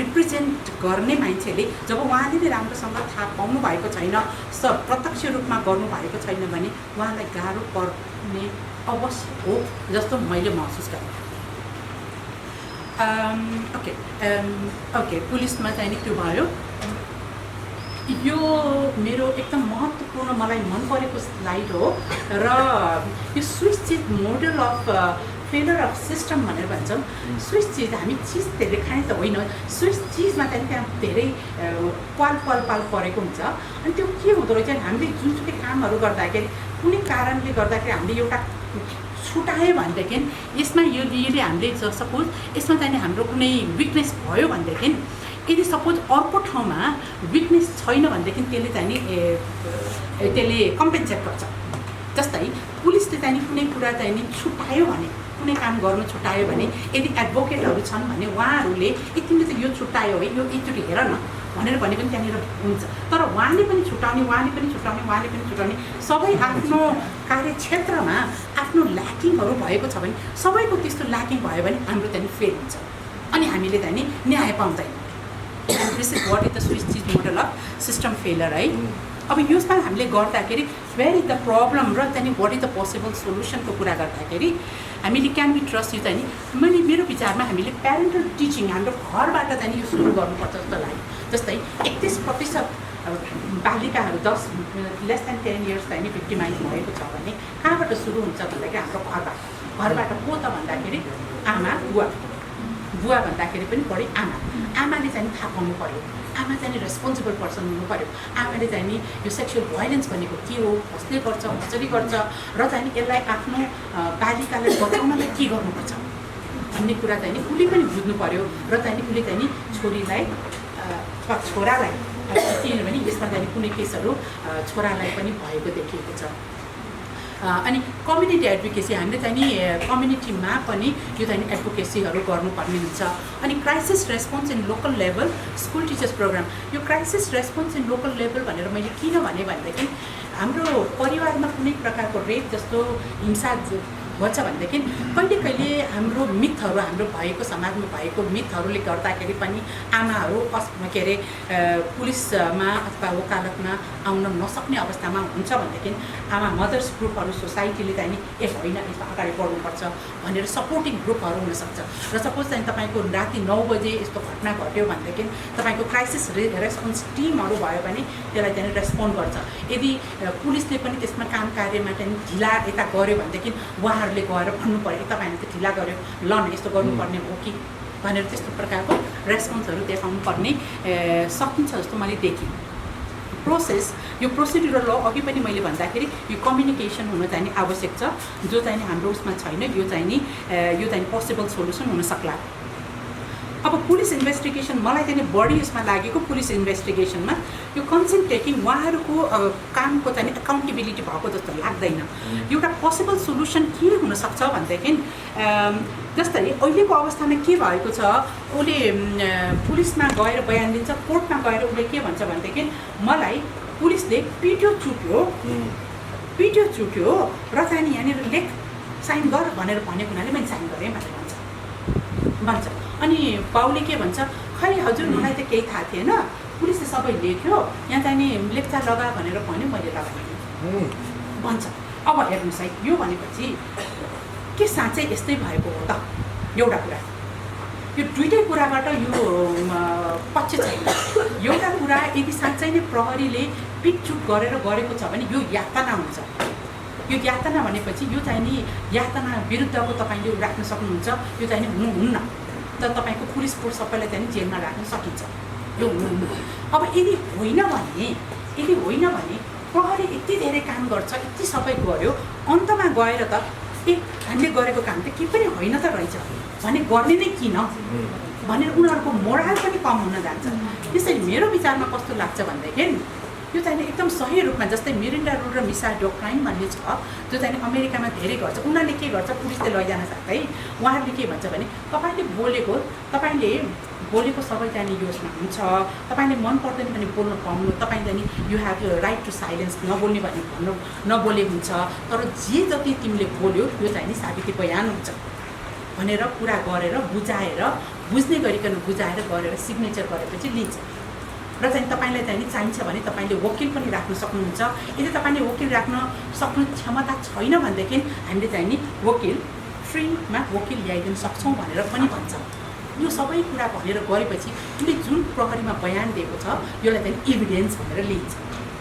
रिप्रेजेन्ट गर्ने मान्छेले जब उहाँले नै राम्रोसँग थाहा पाउनु भएको छैन, प्रत्यक्ष रूपमा गर्नुभएको छैन भने उहाँलाई गाह्रो पर्ने अवश्य हो जस्तो मैले महसुस गरेँ। ओके, पुलिसमा चाहिँ नि त्यो भयो। यो मेरो एकदम महत्त्वपूर्ण मलाई मन परेको स्लाइड हो र यो switch cheese model of failure of system भनेर भन्छौँ। स्विच चिज हामी चिज धेरै खाने त होइन, स्विच चिजमा चाहिँ त्यहाँ धेरै पाल परेको हुन्छ। अनि त्यो के हुँदो रहेछ, हामीले जुनसुकै कामहरू गर्दाखेरि कुनै कारणले गर्दाखेरि हामीले एउटा छुटायो भनेदेखि यसमा यसले हामीले सपोज यसमा चाहिँ हाम्रो कुनै विकनेस भयो भनेदेखि, यदि सपोज अर्को ठाउँमा विकनेस छैन भनेदेखि त्यसले चाहिँ नि त्यसले कम्पेन्सेट गर्छ। जस्तै पुलिसले चाहिँ कुनै कुरा चाहिँ नि छुटायो भने, कुनै काम गर्नु छुटायो भने, यदि एडभोकेटहरू छन् भने उहाँहरूले तिमीले चाहिँ यो छुट्यायो है, यो एकचोटि हेर न भनेर भने पनि त्यहाँनिर हुन्छ। तर उहाँले पनि छुटाउने, सबै आफ्नो कार्यक्षेत्रमा आफ्नो ल्याकिङहरू भएको छ भने, सबैको त्यस्तो ल्याकिङ भयो भने हाम्रो त्यहाँदेखि फेल हुन्छ अनि हामीले चाहिँ नि न्याय पाउँदैन। This is what is the swiss cheese model of system failure है। अब यसमा हामीले गर्दाखेरि वेयर इज द प्रब्लम र चाहिँ वाट इज द पोसिबल सोल्युसनको कुरा गर्दाखेरि हामीले क्यान बी ट्रस्ट यो चाहिँ नि मेरो विचारमा हामीले प्यारेन्टल टिचिङ हाम्रो घरबाट चाहिँ यो सुरु गर्नुपर्छ जस्तो लाग्यो। जस्तै 31% बालिकाहरू 10 इयर्स चाहिँ भिक्टिमाइज भएको छ भने कहाँबाट सुरु हुन्छ भन्दाखेरि हाम्रो घरबाट को त भन्दाखेरि आमा, बुवा भन्दाखेरि पनि बढी आमाले चाहिँ थाहा पाउनु पऱ्यो, आमा चाहिँ रेस्पोन्सिबल पर्सन हुनु पऱ्यो। आमाले चाहिँ नि यो सेक्सुअल भाइलेन्स भनेको के हो, कसले गर्छ, कसरी गर्छ र चाहिँ यसलाई आफ्नो बालिकालाई बचाउनलाई के गर्नुपर्छ भन्ने कुरा चाहिँ नि उसले पनि बुझ्नु पऱ्यो। र चाहिँ उसले चाहिँ नि छोरीलाई अथवा छोरालाई, किनभने यसमा चाहिँ कुनै केसहरू छोरालाई पनि भएको देखिएको छ। अनि कम्युनिटी एडभोकेसी हामीले चाहिँ नि कम्युनिटीमा पनि यो चाहिँ एडभोकेसीहरू गर्नुपर्ने हुन्छ। अनि crisis response in local level school teachers programme, यो crisis response in local level भनेर मैले किन भनेदेखि हाम्रो परिवारमा कुनै प्रकारको रेप जस्तो हिंसा भन्छ भनेदेखि कहिले हाम्रो मिथहरू, हाम्रो भएको समाजमा भएको मिथहरूले गर्दाखेरि पनि आमाहरू के अरे पुलिसमा अथवा वकालतमा आउन नसक्ने अवस्थामा हुन्छ भनेदेखि आमा मदर्स ग्रुपहरू सोसाइटीले चाहिँ नि होइन यसमा अगाडि बढ्नुपर्छ भनेर सपोर्टिङ ग्रुपहरू हुनसक्छ। र सपोज चाहिँ तपाईँको राति 9 बजे यस्तो घटना घट्यो भनेदेखि तपाईँको क्राइसिस रेस्पोन्स टिमहरू भयो भने त्यसलाई चाहिँ रेस्पोन्ड गर्छ। यदि पुलिसले पनि त्यसमा काम कार्यमा चाहिँ ढिला यता गऱ्यो भनेदेखि उहाँहरूले गएर भन्नु पऱ्यो तपाईँहरूले त ढिला गऱ्यो, ल न यस्तो गर्नुपर्ने हो कि भनेर त्यस्तो प्रकारको रेस्पोन्सहरू देखाउनु पर्ने सकिन्छ जस्तो मैले देखेँ। यो प्रोसिड्युरल ल अघि पनि मैले भन्दाखेरि यो कम्युनिकेसन हुन चाहिँ आवश्यक छ, जो चाहिँ हाम्रो उसमा छैन। यो चाहिँ पोसिबल सोल्युसन हुन सक्ला। अब अब पुलिस इन्भेस्टिगेसन मलाई चाहिँ बढी यसमा लागेको पुलिस इन्भेस्टिगेसनमा यो कन्सेन्ट टेकिङ उहाँहरूको कामको चाहिँ एकाउन्टेबिलिटी भएको जस्तो लाग्दैन। एउटा पोसिबल सोल्युसन के हुनसक्छ भनेदेखि जस्तै अहिलेको अवस्थामा के भएको छ, उसले पुलिसमा गएर बयान दिन्छ, कोर्टमा गएर उसले के भन्छ भनेदेखि मलाई पुलिसले पिट्यो चुट्यो र चाहिँ यहाँनिर लेख साइन गर भनेर भनेको हुनाले मैले साइन गरेँ भनेर भन्छ। अनि बाउले के भन्छ, खै हजुर मलाई त केही थाहा थिएन, पुलिसले सबै लेख्यो, यहाँ चाहिँ नि लेख्चा लगा भनेर भन्यो, मैले लगाएँ भन्छ। अब हेर्नुहोस् है, यो भनेपछि के साँच्चै यस्तै भएको हो त? एउटा कुरा, यो दुइटै कुराबाट यो पक्ष छैन। एउटा कुरा यदि साँच्चै नै प्रहरीले पिटचुट गरेर गरेको छ भने यो यातना हुन्छ। यो यातना भनेपछि यो चाहिँ नि यातना विरुद्धको तपाईँले राख्न सक्नुहुन्छ, यो चाहिँ नि हुनुहुन्न। तर तपाईँको पुलिस फोर्स सबैलाई चाहिँ जेलमा राख्न सकिन्छ, यो हुनुहुन्न। अब यदि होइन भने प्रहरी यति धेरै काम गर्छ, यति सबै गर्यो, अन्तमा गएर त हामीले गरेको काम त के पनि होइन त रहेछ भने गर्ने नै किन भनेर उनीहरूको मोरल पनि कम हुन जान्छ। त्यसैले मेरो विचारमा कस्तो लाग्छ भनेदेखि यो चाहिँ एकदम सही रूपमा, जस्तै मिरिन्डा रुल र मिसा डोक्ट्राइन भन्ने छ, जो चाहिँ अमेरिकामा धेरै गर्छ। उनीहरूले के गर्छ, पुलिसले लैजान साथै उहाँहरूले के भन्छ भने तपाईँले बोलेको सबै चाहिँ योसमा हुन्छ, तपाईँले मन पर्दैन भने बोल्न पाउनु, तपाईँ चाहिँ you have right to silence, नबोल्ने भने भन्नु नबोले हुन्छ, तर जे जति तिमीले बोल्यो यो चाहिँ नि साबिती बयान हुन्छ भनेर कुरा गरेर बुझ्ने गरिकन बुझाएर गरेर सिग्नेचर गरेपछि लिन्छ। र चाहिँ तपाईँलाई चाहिँ चाहिन्छ भने तपाईँले वकिल पनि राख्न सक्नुहुन्छ। यदि तपाईँले वकिल राख्न सक्नु क्षमता छैन भनेदेखि हामीले चाहिँ नि वकिल फ्रीमा वकिल ल्याइदिन सक्छौँ भनेर पनि भन्छ। यो सबै कुरा भनेर गरेपछि उसले जुन प्रहरीमा बयान दिएको छ यसलाई चाहिँ इभिडेन्स भनेर लिन्छ।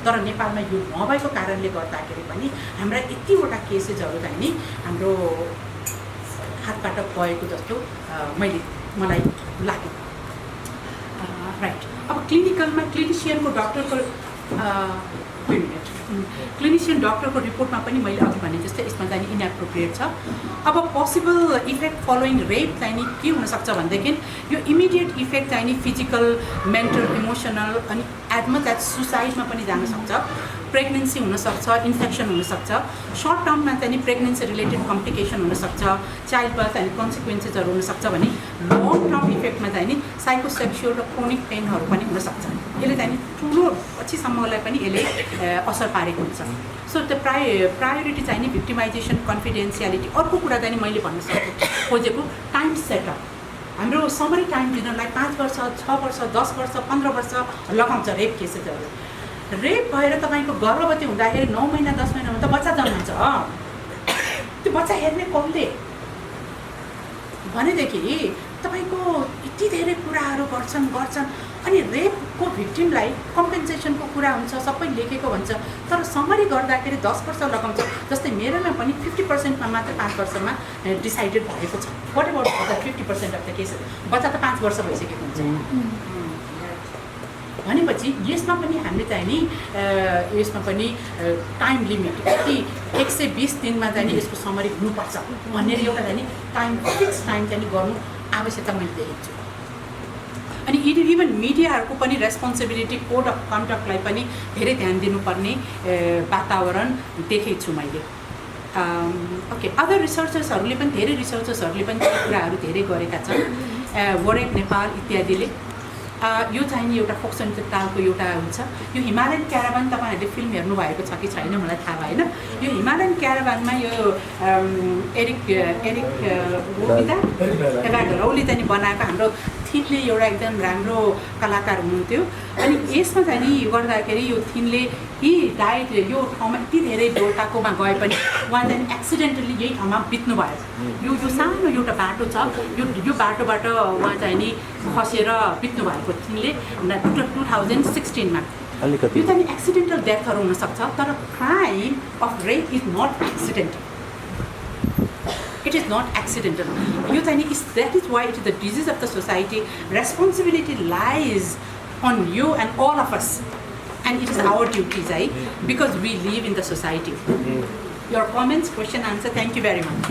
तर नेपालमा यो नभएको कारणले गर्दाखेरि पनि हाम्रा यतिवटा केसेसहरू चाहिँ नि हाम्रो हातबाट गएको जस्तो मलाई लाग्यो। राइट, अब क्लिनिकलमा क्लिनिसियन डक्टरको रिपोर्टमा पनि मैले अघि भने जस्तै यसमा चाहिँ इनएप्रोप्रिएट छ। अब पोसिबल इफेक्ट फलोइङ रेप चाहिँ नि के हुनसक्छ भनेदेखि यो इमिडिएट इफेक्ट चाहिँ नि फिजिकल, मेन्टल, इमोसनल अनि एज मच एज सुसाइडमा पनि जान सक्छ। प्रेग्नेन्सी हुनसक्छ, इन्फेक्सन हुनसक्छ, सर्ट टर्ममा चाहिँ प्रेग्नेन्सी रिलेटेड कम्प्लिकेसन हुनसक्छ, चाइल्ड बर्थ अनि कन्सिक्वेन्सेसहरू हुनसक्छ भने लङ टर्म इफेक्टमा चाहिँ नि साइकोसेक्सुअल र क्रोनिक पेनहरू पनि हुनसक्छ। यसले चाहिँ ठुलो पछिसम्मलाई पनि यसले असर पारेको हुन्छ। सो त्यो प्रायोरिटी चाहिँ नि भिक्टिमाइजेसन, कन्फिडेन्सियालिटी। अर्को कुरा चाहिँ मैले भन्न खोजेको टाइम सेटअप। हाम्रो समरी टाइम दिनलाई 5 वर्ष, 6 वर्ष, 10 वर्ष, 15 वर्ष लगाउँछ रेप केसेसहरू। रेप भएर तपाईँको गर्भवती हुँदाखेरि 9 महिना 10 महिनामा त बच्चा जन्मन्छ। त्यो बच्चा हेर्ने कसले भनेदेखि तपाईँको यति धेरै कुराहरू गर्छन् अनि रेपको भिक्टिमलाई कम्पेन्सेसनको कुरा हुन्छ, सबै लेखेको भन्छ, तर समरी गर्दाखेरि 10 वर्ष लगाउँछ। जस्तै मेरोमा पनि 50%मा मात्र 5 वर्षमा डिसाइडेड भएको छ। What about 50% of the cases बच्चा त 5 वर्ष भइसकेको हुन्छ भनेपछि यसमा पनि हामीले चाहिँ नि यसमा पनि टाइम लिमिट यति 120 दिनमा चाहिँ नि यसको समरी हुनुपर्छ भनेर एउटा चाहिँ नि फिक्स टाइम चाहिँ गर्नु आवश्यकता मैले देखेको छु। अनि इभन मिडियाहरूको पनि रेस्पोन्सिबिलिटी, कोड अफ कन्डक्टलाई पनि धेरै ध्यान दिनुपर्ने वातावरण देखेको छु मैले। ओके, अदर रिसर्चर्सहरूले पनि धेरै कुराहरू धेरै गरेका छन्। वरेक नेपाल इत्यादिले यो चाहिँ नि एउटा फोक तालको एउटा हुन्छ। यो हिमालयन क्याराभान तपाईँहरूले फिल्म हेर्नुभएको छ कि छैन मलाई थाहा भएन। यो हिमालयन क्याराभानमा यो एरिक उसले चाहिँ बनाएको हाम्रो थिनले एउटा एकदम राम्रो कलाकार हुनुहुन्थ्यो। अनि यसमा चाहिँ नि गर्दाखेरि यो थिनले यो ठाउँमा यति धेरै डोल्टाकोमा गए पनि उहाँ चाहिँ एक्सिडेन्टली यही ठाउँमा बित्नु भयो। यो सानो एउटा बाटो छ, यो बाटोबाट उहाँ चाहिँ नि खसेर बित्नु भएको थिनले 2016मा। यो चाहिँ एक्सिडेन्टल डेथहरू हुनसक्छ, तर crime of rape is not accidental. It is not accidental. That is why it is the disease of the society. Responsibility lies on you and all of us. And it is our duty, because we live in the society. Your comments, question, answer. Thank you very much.